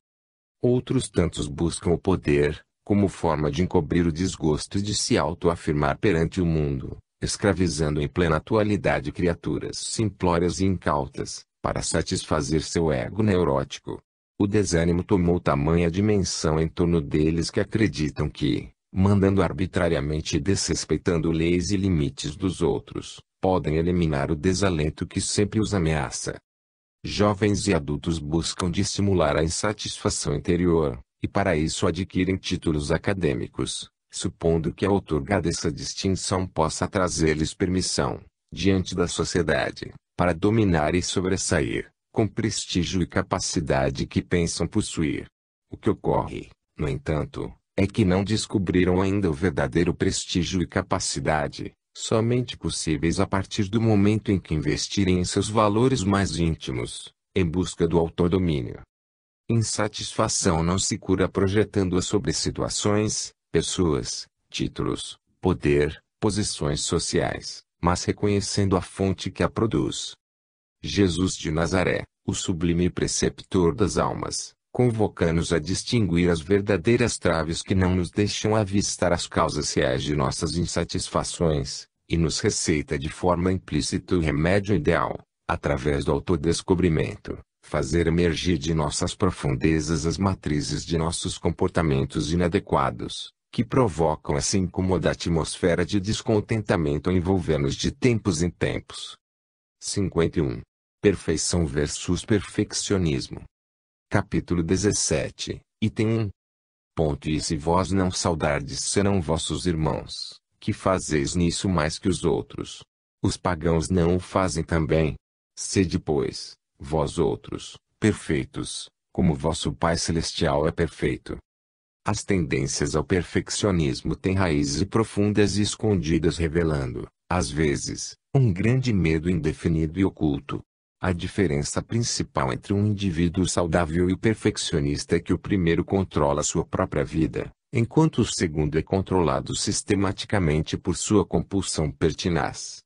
Outros tantos buscam o poder, como forma de encobrir o desgosto e de se autoafirmar perante o mundo, escravizando em plena atualidade criaturas simplórias e incautas, para satisfazer seu ego neurótico. O desânimo tomou tamanha dimensão em torno deles que acreditam que, mandando arbitrariamente e desrespeitando leis e limites dos outros, podem eliminar o desalento que sempre os ameaça. Jovens e adultos buscam dissimular a insatisfação interior, e para isso adquirem títulos acadêmicos, supondo que a outorgada essa distinção possa trazer-lhes permissão, diante da sociedade, para dominar e sobressair, com prestígio e capacidade que pensam possuir. O que ocorre, no entanto, é que não descobriram ainda o verdadeiro prestígio e capacidade, somente possíveis a partir do momento em que investirem em seus valores mais íntimos, em busca do autodomínio. Insatisfação não se cura projetando-a sobre situações, pessoas, títulos, poder, posições sociais, mas reconhecendo a fonte que a produz. Jesus de Nazaré, o sublime preceptor das almas, convoca-nos a distinguir as verdadeiras traves que não nos deixam avistar as causas reais de nossas insatisfações, e nos receita de forma implícita o remédio ideal, através do autodescobrimento, fazer emergir de nossas profundezas as matrizes de nossos comportamentos inadequados, que provocam essa incômoda atmosfera de descontentamento a envolver-nos de tempos em tempos. 51. Perfeição versus perfeccionismo. Capítulo 17, item 1. E se vós não saudardes senão vossos irmãos, que fazeis nisso mais que os outros? Os pagãos não o fazem também. Sede, pois, vós outros, perfeitos, como vosso Pai Celestial é perfeito. As tendências ao perfeccionismo têm raízes profundas e escondidas, revelando, às vezes, um grande medo indefinido e oculto. A diferença principal entre um indivíduo saudável e o perfeccionista é que o primeiro controla sua própria vida, enquanto o segundo é controlado sistematicamente por sua compulsão pertinaz.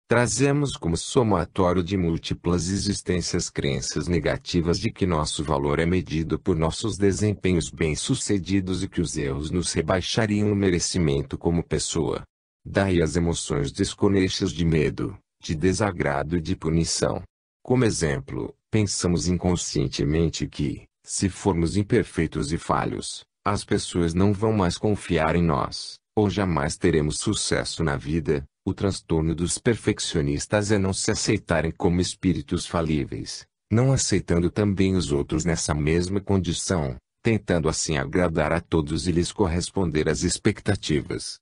Trazemos como somatório de múltiplas existências crenças negativas de que nosso valor é medido por nossos desempenhos bem-sucedidos e que os erros nos rebaixariam o merecimento como pessoa. Daí as emoções desconexas de medo, de desagrado e de punição. Como exemplo, pensamos inconscientemente que, se formos imperfeitos e falhos, as pessoas não vão mais confiar em nós, ou jamais teremos sucesso na vida. O transtorno dos perfeccionistas é não se aceitarem como espíritos falíveis, não aceitando também os outros nessa mesma condição, tentando assim agradar a todos e lhes corresponder às expectativas.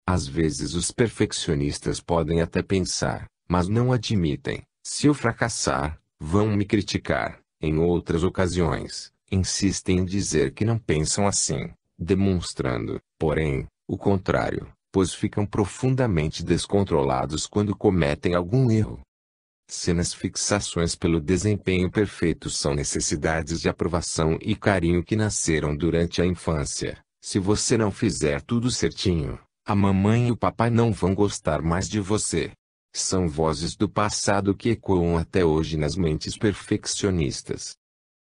Às vezes os perfeccionistas podem até pensar, mas não admitem, se eu fracassar, vão me criticar. Em outras ocasiões, insistem em dizer que não pensam assim, demonstrando, porém, o contrário, pois ficam profundamente descontrolados quando cometem algum erro. Se nas fixações pelo desempenho perfeito são necessidades de aprovação e carinho que nasceram durante a infância, se você não fizer tudo certinho, a mamãe e o papai não vão gostar mais de você. São vozes do passado que ecoam até hoje nas mentes perfeccionistas.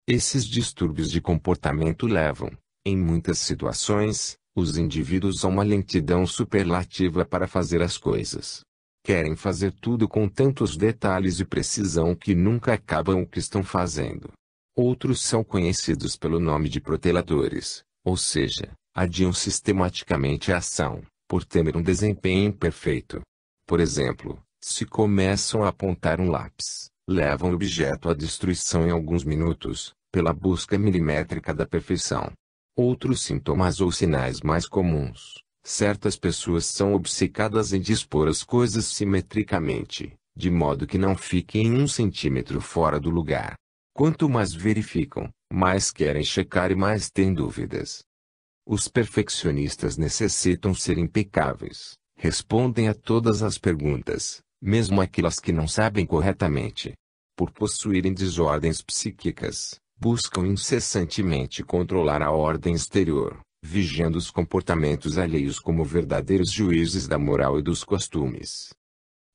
Esses distúrbios de comportamento levam, em muitas situações, os indivíduos a uma lentidão superlativa para fazer as coisas. Querem fazer tudo com tantos detalhes e precisão que nunca acabam o que estão fazendo. Outros são conhecidos pelo nome de proteladores, ou seja, adiam sistematicamente a ação, por temer um desempenho imperfeito. Por exemplo, se começam a apontar um lápis, levam o objeto à destruição em alguns minutos, pela busca milimétrica da perfeição. Outros sintomas ou sinais mais comuns: certas pessoas são obcecadas em dispor as coisas simetricamente, de modo que não fiquem 1 centímetro fora do lugar. Quanto mais verificam, mais querem checar e mais têm dúvidas. Os perfeccionistas necessitam ser impecáveis, respondem a todas as perguntas, mesmo aquelas que não sabem corretamente. Por possuírem desordens psíquicas, buscam incessantemente controlar a ordem exterior, vigiando os comportamentos alheios como verdadeiros juízes da moral e dos costumes.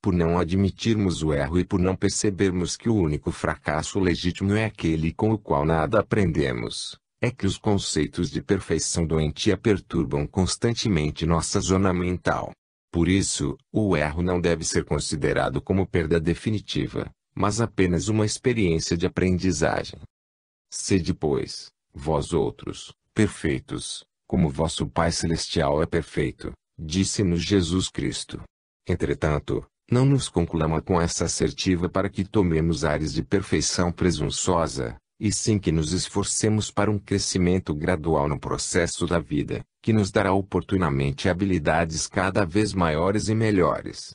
Por não admitirmos o erro e por não percebermos que o único fracasso legítimo é aquele com o qual nada aprendemos, é que os conceitos de perfeição doentia perturbam constantemente nossa zona mental. Por isso, o erro não deve ser considerado como perda definitiva, mas apenas uma experiência de aprendizagem. Sede, pois, vós outros, perfeitos, como vosso Pai Celestial é perfeito, disse-nos Jesus Cristo. Entretanto, não nos conclama com essa assertiva para que tomemos ares de perfeição presunçosa, e sim que nos esforcemos para um crescimento gradual no processo da vida, que nos dará oportunamente habilidades cada vez maiores e melhores.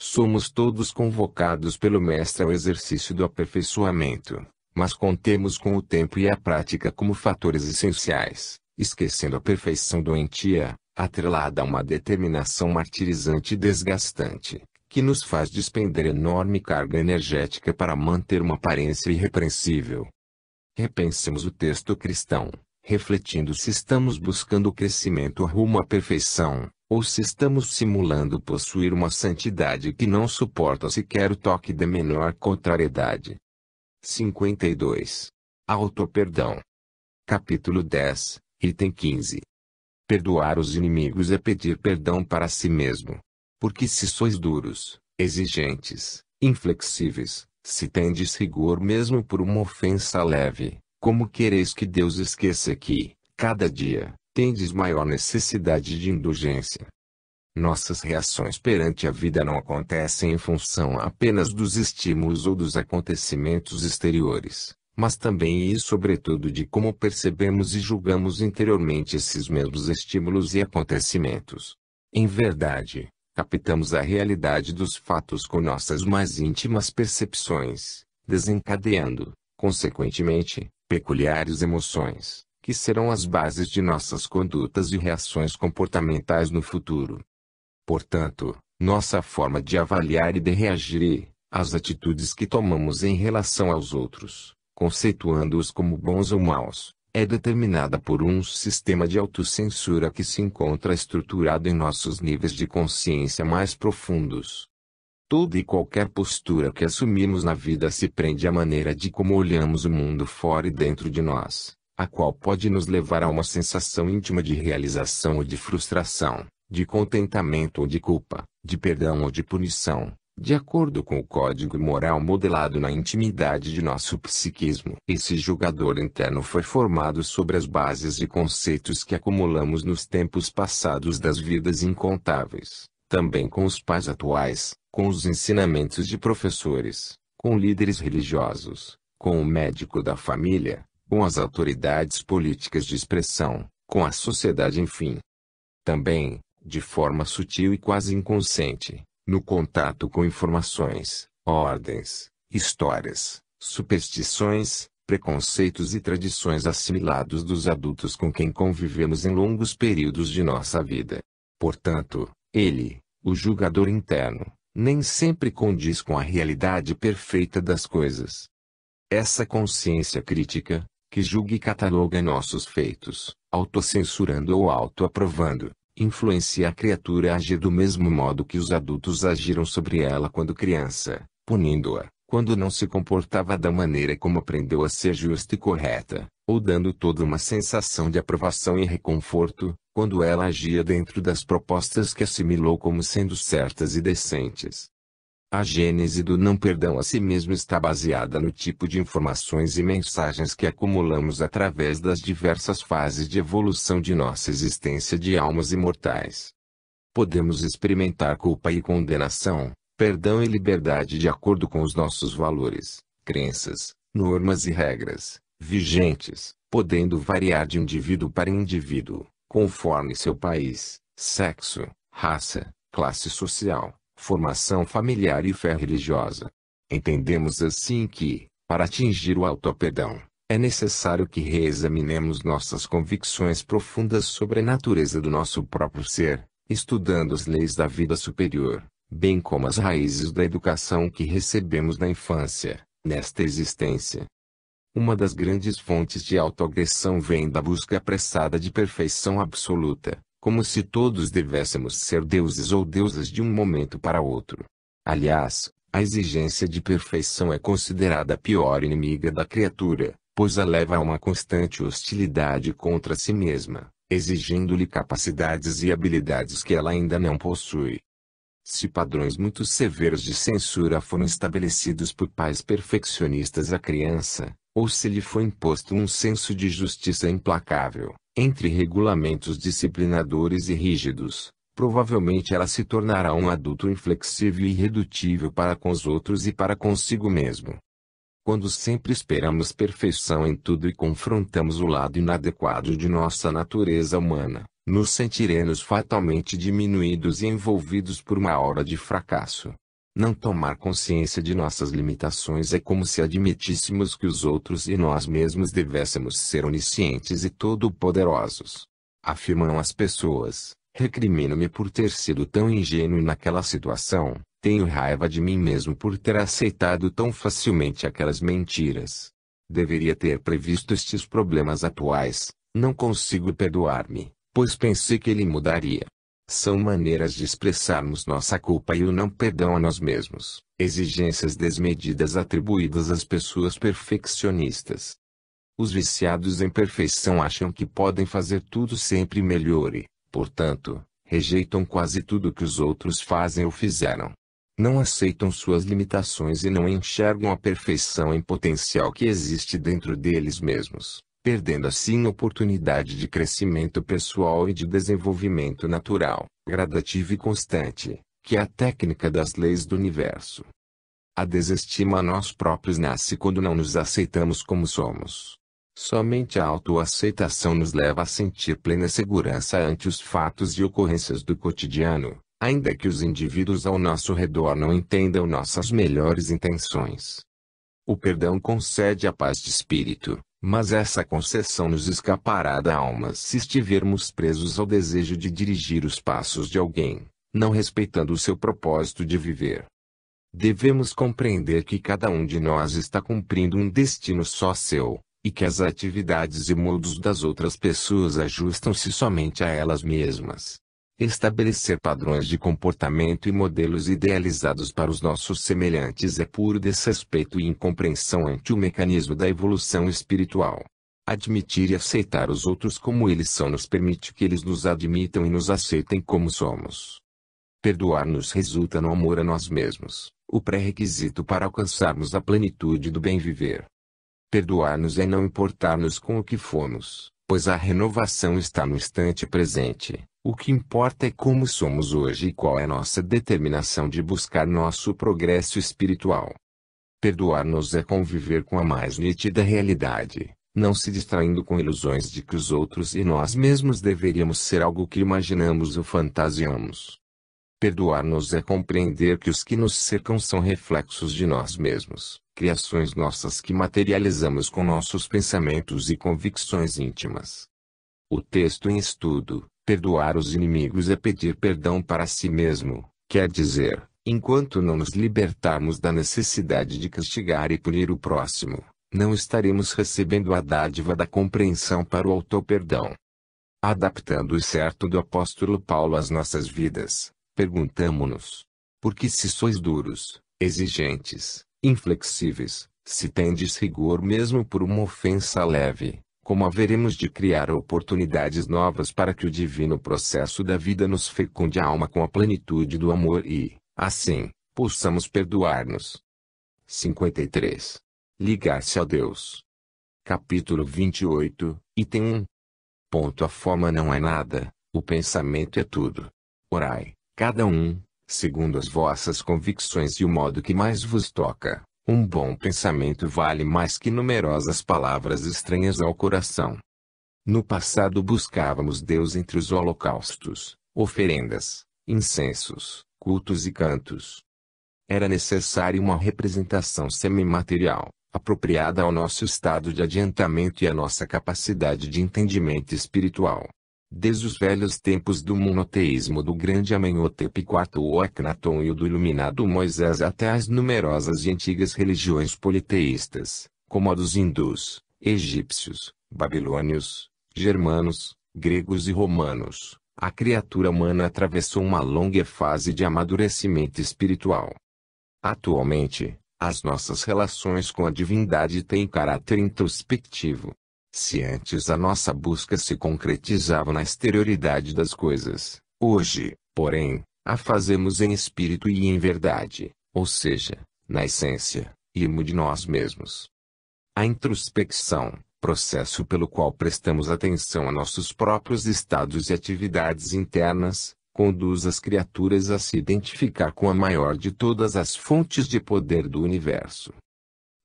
Somos todos convocados pelo Mestre ao exercício do aperfeiçoamento, mas contemos com o tempo e a prática como fatores essenciais, esquecendo a perfeição doentia, atrelada a uma determinação martirizante e desgastante, que nos faz despender enorme carga energética para manter uma aparência irrepreensível. Repensemos o texto cristão, refletindo se estamos buscando o crescimento rumo à perfeição, ou se estamos simulando possuir uma santidade que não suporta sequer o toque da menor contrariedade. 52. Autoperdão. Capítulo 10, item 15. Perdoar os inimigos é pedir perdão para si mesmo. Porque se sois duros, exigentes, inflexíveis, se tendes rigor mesmo por uma ofensa leve, como quereis que Deus esqueça que, cada dia, tendes maior necessidade de indulgência? Nossas reações perante a vida não acontecem em função apenas dos estímulos ou dos acontecimentos exteriores, mas também e sobretudo de como percebemos e julgamos interiormente esses mesmos estímulos e acontecimentos. Em verdade, Captamos a realidade dos fatos com nossas mais íntimas percepções, desencadeando, consequentemente, peculiares emoções, que serão as bases de nossas condutas e reações comportamentais no futuro. Portanto, nossa forma de avaliar e de reagir às atitudes que tomamos em relação aos outros, conceituando-os como bons ou maus, é determinada por um sistema de autocensura que se encontra estruturado em nossos níveis de consciência mais profundos. Toda e qualquer postura que assumimos na vida se prende à maneira de como olhamos o mundo fora e dentro de nós, a qual pode nos levar a uma sensação íntima de realização ou de frustração, de contentamento ou de culpa, de perdão ou de punição, de acordo com o código moral modelado na intimidade de nosso psiquismo. Esse julgador interno foi formado sobre as bases de conceitos que acumulamos nos tempos passados das vidas incontáveis, também com os pais atuais, com os ensinamentos de professores, com líderes religiosos, com o médico da família, com as autoridades políticas de expressão, com a sociedade, enfim. Também, de forma sutil e quase inconsciente, no contato com informações, ordens, histórias, superstições, preconceitos e tradições assimilados dos adultos com quem convivemos em longos períodos de nossa vida. Portanto, ele, o julgador interno, nem sempre condiz com a realidade perfeita das coisas. Essa consciência crítica, que julga e cataloga nossos feitos, autocensurando ou autoaprovando, influencia a criatura a agir do mesmo modo que os adultos agiram sobre ela quando criança, punindo-a, quando não se comportava da maneira como aprendeu a ser justa e correta, ou dando toda uma sensação de aprovação e reconforto, quando ela agia dentro das propostas que assimilou como sendo certas e decentes. A gênese do não perdão a si mesmo está baseada no tipo de informações e mensagens que acumulamos através das diversas fases de evolução de nossa existência de almas imortais. Podemos experimentar culpa e condenação, perdão e liberdade de acordo com os nossos valores, crenças, normas e regras, vigentes, podendo variar de indivíduo para indivíduo, conforme seu país, sexo, raça, classe social, formação familiar e fé religiosa. Entendemos assim que, para atingir o auto-perdão, é necessário que reexaminemos nossas convicções profundas sobre a natureza do nosso próprio ser, estudando as leis da vida superior, bem como as raízes da educação que recebemos na infância, nesta existência. Uma das grandes fontes de autoagressão vem da busca apressada de perfeição absoluta, como se todos devêssemos ser deuses ou deusas de um momento para outro. Aliás, a exigência de perfeição é considerada a pior inimiga da criatura, pois a leva a uma constante hostilidade contra si mesma, exigindo-lhe capacidades e habilidades que ela ainda não possui. Se padrões muito severos de censura foram estabelecidos por pais perfeccionistas à criança, ou se lhe foi imposto um senso de justiça implacável, entre regulamentos disciplinadores e rígidos, provavelmente ela se tornará um adulto inflexível e irredutível para com os outros e para consigo mesmo. Quando sempre esperamos perfeição em tudo e confrontamos o lado inadequado de nossa natureza humana, nos sentiremos fatalmente diminuídos e envolvidos por uma aura de fracasso. Não tomar consciência de nossas limitações é como se admitíssemos que os outros e nós mesmos devêssemos ser oniscientes e todo-poderosos. Afirmam as pessoas, recrimino-me por ter sido tão ingênuo naquela situação, tenho raiva de mim mesmo por ter aceitado tão facilmente aquelas mentiras. Deveria ter previsto estes problemas atuais, não consigo perdoar-me, pois pensei que ele mudaria. São maneiras de expressarmos nossa culpa e o não perdão a nós mesmos, exigências desmedidas atribuídas às pessoas perfeccionistas. Os viciados em perfeição acham que podem fazer tudo sempre melhor e, portanto, rejeitam quase tudo que os outros fazem ou fizeram. Não aceitam suas limitações e não enxergam a perfeição em potencial que existe dentro deles mesmos, perdendo assim a oportunidade de crescimento pessoal e de desenvolvimento natural, gradativo e constante, que é a técnica das leis do universo. A desestima a nós próprios nasce quando não nos aceitamos como somos. Somente a autoaceitação nos leva a sentir plena segurança ante os fatos e ocorrências do cotidiano, Ainda que os indivíduos ao nosso redor não entendam nossas melhores intenções. O perdão concede a paz de espírito, mas essa concessão nos escapará da alma se estivermos presos ao desejo de dirigir os passos de alguém, não respeitando o seu propósito de viver. Devemos compreender que cada um de nós está cumprindo um destino só seu, e que as atividades e modos das outras pessoas ajustam-se somente a elas mesmas. Estabelecer padrões de comportamento e modelos idealizados para os nossos semelhantes é puro desrespeito e incompreensão ante o mecanismo da evolução espiritual. Admitir e aceitar os outros como eles são nos permite que eles nos admitam e nos aceitem como somos. Perdoar-nos resulta no amor a nós mesmos, o pré-requisito para alcançarmos a plenitude do bem viver. Perdoar-nos é não importar-nos com o que fomos, pois a renovação está no instante presente. O que importa é como somos hoje e qual é nossa determinação de buscar nosso progresso espiritual. Perdoar-nos é conviver com a mais nítida realidade, não se distraindo com ilusões de que os outros e nós mesmos deveríamos ser algo que imaginamos ou fantasiamos. Perdoar-nos é compreender que os que nos cercam são reflexos de nós mesmos, criações nossas que materializamos com nossos pensamentos e convicções íntimas. O texto em estudo, perdoar os inimigos é pedir perdão para si mesmo, quer dizer, enquanto não nos libertarmos da necessidade de castigar e punir o próximo, não estaremos recebendo a dádiva da compreensão para o auto-perdão. Adaptando o certo do apóstolo Paulo às nossas vidas, perguntamo-nos: por que se sois duros, exigentes, inflexíveis, se tendes rigor mesmo por uma ofensa leve? Como haveremos de criar oportunidades novas para que o divino processo da vida nos fecunde a alma com a plenitude do amor e, assim, possamos perdoar-nos. 53. Ligar-se a Deus. Capítulo 28, item 1. A forma não é nada, o pensamento é tudo. Orai, cada um, segundo as vossas convicções e o modo que mais vos toca. Um bom pensamento vale mais que numerosas palavras estranhas ao coração. No passado buscávamos Deus entre os holocaustos, oferendas, incensos, cultos e cantos. Era necessária uma representação semimaterial, apropriada ao nosso estado de adiantamento e à nossa capacidade de entendimento espiritual. Desde os velhos tempos do monoteísmo do grande Amenhotep IV ou Akhenaton e o do iluminado Moisés até as numerosas e antigas religiões politeístas, como a dos hindus, egípcios, babilônios, germanos, gregos e romanos, a criatura humana atravessou uma longa fase de amadurecimento espiritual. Atualmente, as nossas relações com a divindade têm caráter introspectivo. Se antes a nossa busca se concretizava na exterioridade das coisas, hoje, porém, a fazemos em espírito e em verdade, ou seja, na essência, imo de nós mesmos. A introspecção, processo pelo qual prestamos atenção a nossos próprios estados e atividades internas, conduz as criaturas a se identificar com a maior de todas as fontes de poder do universo.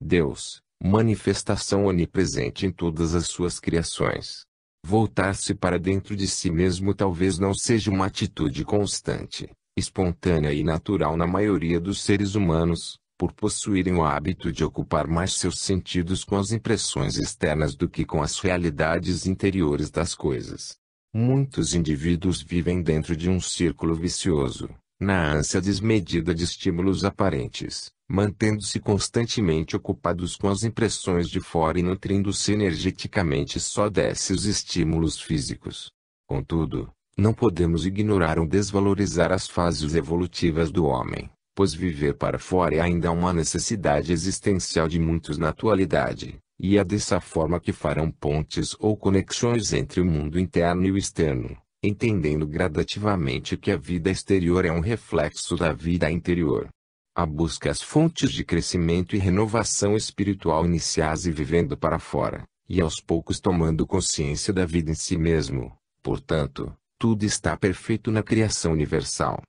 Deus, manifestação onipresente em todas as suas criações. Voltar-se para dentro de si mesmo talvez não seja uma atitude constante, espontânea e natural na maioria dos seres humanos, por possuírem o hábito de ocupar mais seus sentidos com as impressões externas do que com as realidades interiores das coisas. Muitos indivíduos vivem dentro de um círculo vicioso, na ânsia desmedida de estímulos aparentes, mantendo-se constantemente ocupados com as impressões de fora e nutrindo-se energeticamente só desses estímulos físicos. Contudo, não podemos ignorar ou desvalorizar as fases evolutivas do homem, pois viver para fora é ainda uma necessidade existencial de muitos na atualidade, e é dessa forma que farão pontes ou conexões entre o mundo interno e o externo, entendendo gradativamente que a vida exterior é um reflexo da vida interior. A busca às fontes de crescimento e renovação espiritual iniciais e vivendo para fora, e aos poucos tomando consciência da vida em si mesmo. Portanto, tudo está perfeito na criação universal.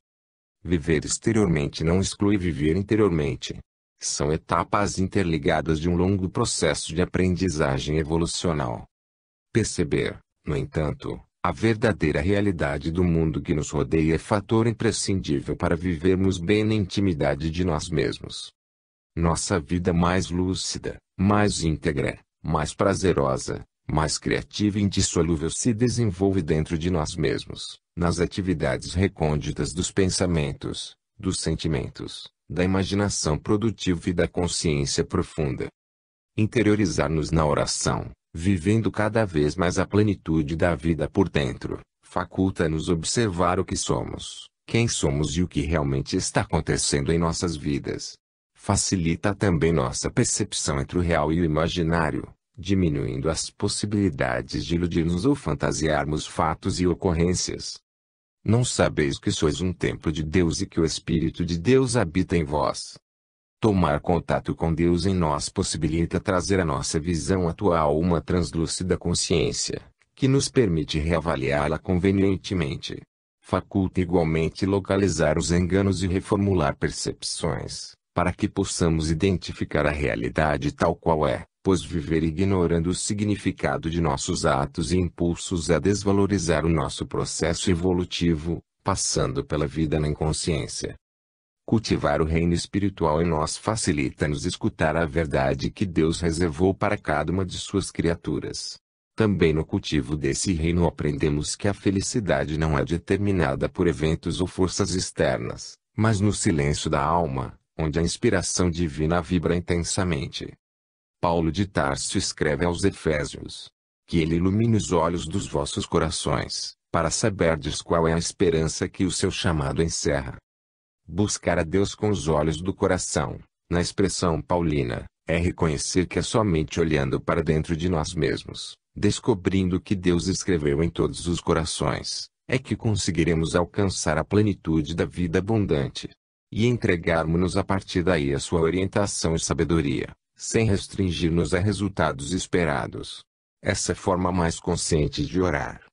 Viver exteriormente não exclui viver interiormente. São etapas interligadas de um longo processo de aprendizagem evolucional. Perceber, no entanto, A verdadeira realidade do mundo que nos rodeia é fator imprescindível para vivermos bem na intimidade de nós mesmos. Nossa vida mais lúcida, mais íntegra, mais prazerosa, mais criativa e indissolúvel se desenvolve dentro de nós mesmos, nas atividades recônditas dos pensamentos, dos sentimentos, da imaginação produtiva e da consciência profunda. Interiorizar-nos na oração, vivendo cada vez mais a plenitude da vida por dentro, faculta-nos observar o que somos, quem somos e o que realmente está acontecendo em nossas vidas. Facilita também nossa percepção entre o real e o imaginário, diminuindo as possibilidades de iludirmos ou fantasiarmos fatos e ocorrências. Não sabeis que sois um templo de Deus e que o Espírito de Deus habita em vós? Tomar contato com Deus em nós possibilita trazer à nossa visão atual uma translúcida consciência, que nos permite reavaliá-la convenientemente. Faculta igualmente localizar os enganos e reformular percepções, para que possamos identificar a realidade tal qual é, pois viver ignorando o significado de nossos atos e impulsos é desvalorizar o nosso processo evolutivo, passando pela vida na inconsciência. Cultivar o reino espiritual em nós facilita-nos escutar a verdade que Deus reservou para cada uma de suas criaturas. Também no cultivo desse reino aprendemos que a felicidade não é determinada por eventos ou forças externas, mas no silêncio da alma, onde a inspiração divina vibra intensamente. Paulo de Tarso escreve aos Efésios: que ele ilumine os olhos dos vossos corações, para saberdes qual é a esperança que o seu chamado encerra. Buscar a Deus com os olhos do coração, na expressão paulina, é reconhecer que é somente olhando para dentro de nós mesmos, descobrindo o que Deus escreveu em todos os corações, é que conseguiremos alcançar a plenitude da vida abundante. E entregarmos-nos a partir daí à sua orientação e sabedoria, sem restringir-nos a resultados esperados. Essa é a forma mais consciente de orar.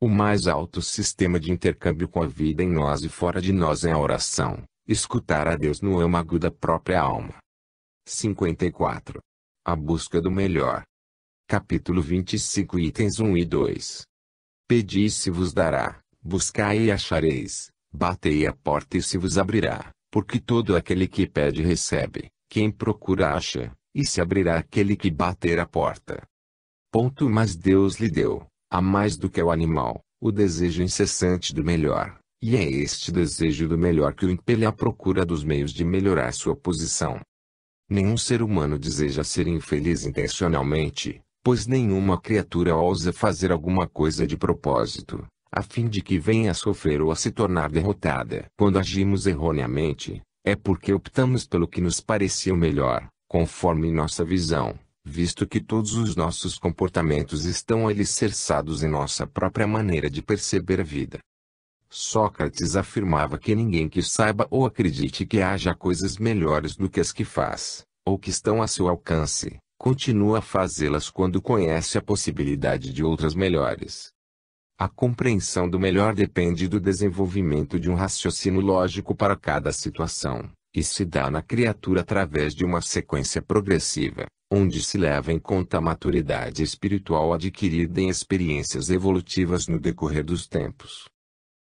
O mais alto sistema de intercâmbio com a vida em nós e fora de nós é a oração, escutar a Deus no âmago da própria alma. 54. A busca do melhor. Capítulo 25 itens 1 e 2. Pedi e se vos dará, buscai e achareis, batei a porta e se vos abrirá, porque todo aquele que pede recebe, quem procura acha, e se abrirá aquele que bater a porta. Mas Deus lhe deu, a mais do que o animal, o desejo incessante do melhor, e é este desejo do melhor que o impele à procura dos meios de melhorar sua posição. Nenhum ser humano deseja ser infeliz intencionalmente, pois nenhuma criatura ousa fazer alguma coisa de propósito, a fim de que venha a sofrer ou a se tornar derrotada. Quando agimos erroneamente, é porque optamos pelo que nos parecia o melhor, conforme nossa visão, visto que todos os nossos comportamentos estão alicerçados em nossa própria maneira de perceber a vida. Sócrates afirmava que ninguém que saiba ou acredite que haja coisas melhores do que as que faz, ou que estão a seu alcance, continua a fazê-las quando conhece a possibilidade de outras melhores. A compreensão do melhor depende do desenvolvimento de um raciocínio lógico para cada situação, e se dá na criatura através de uma sequência progressiva, onde se leva em conta a maturidade espiritual adquirida em experiências evolutivas no decorrer dos tempos.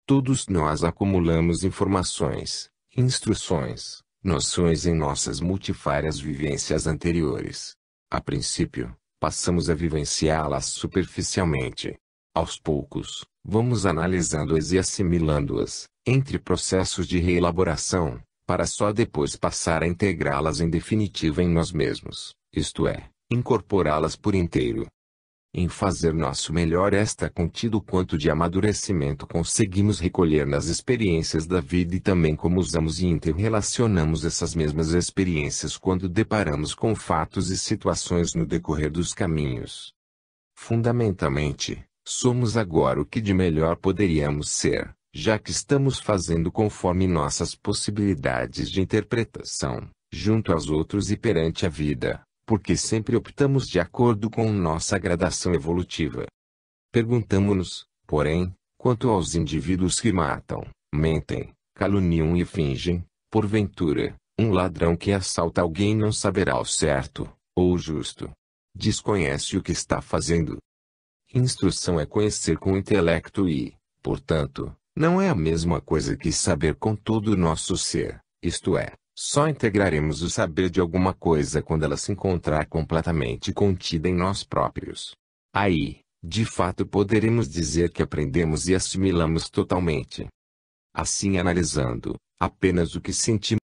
Todos nós acumulamos informações, instruções, noções em nossas multifárias vivências anteriores. A princípio, passamos a vivenciá-las superficialmente. Aos poucos, vamos analisando-as e assimilando-as, entre processos de reelaboração, para só depois passar a integrá-las em definitiva em nós mesmos, isto é, incorporá-las por inteiro. Em fazer nosso melhor esta contido quanto de amadurecimento conseguimos recolher nas experiências da vida e também como usamos e interrelacionamos essas mesmas experiências quando deparamos com fatos e situações no decorrer dos caminhos. Fundamentalmente, somos agora o que de melhor poderíamos ser, já que estamos fazendo conforme nossas possibilidades de interpretação, junto aos outros e perante a vida, porque sempre optamos de acordo com nossa gradação evolutiva. Perguntamo-nos, porém, quanto aos indivíduos que matam, mentem, caluniam e fingem, porventura, um ladrão que assalta alguém não saberá o certo, ou o justo. Desconhece o que está fazendo. Instrução é conhecer com o intelecto e, portanto, não é a mesma coisa que saber com todo o nosso ser, isto é, só integraremos o saber de alguma coisa quando ela se encontrar completamente contida em nós próprios. Aí, de fato poderemos dizer que aprendemos e assimilamos totalmente. Assim analisando, apenas o que sentimos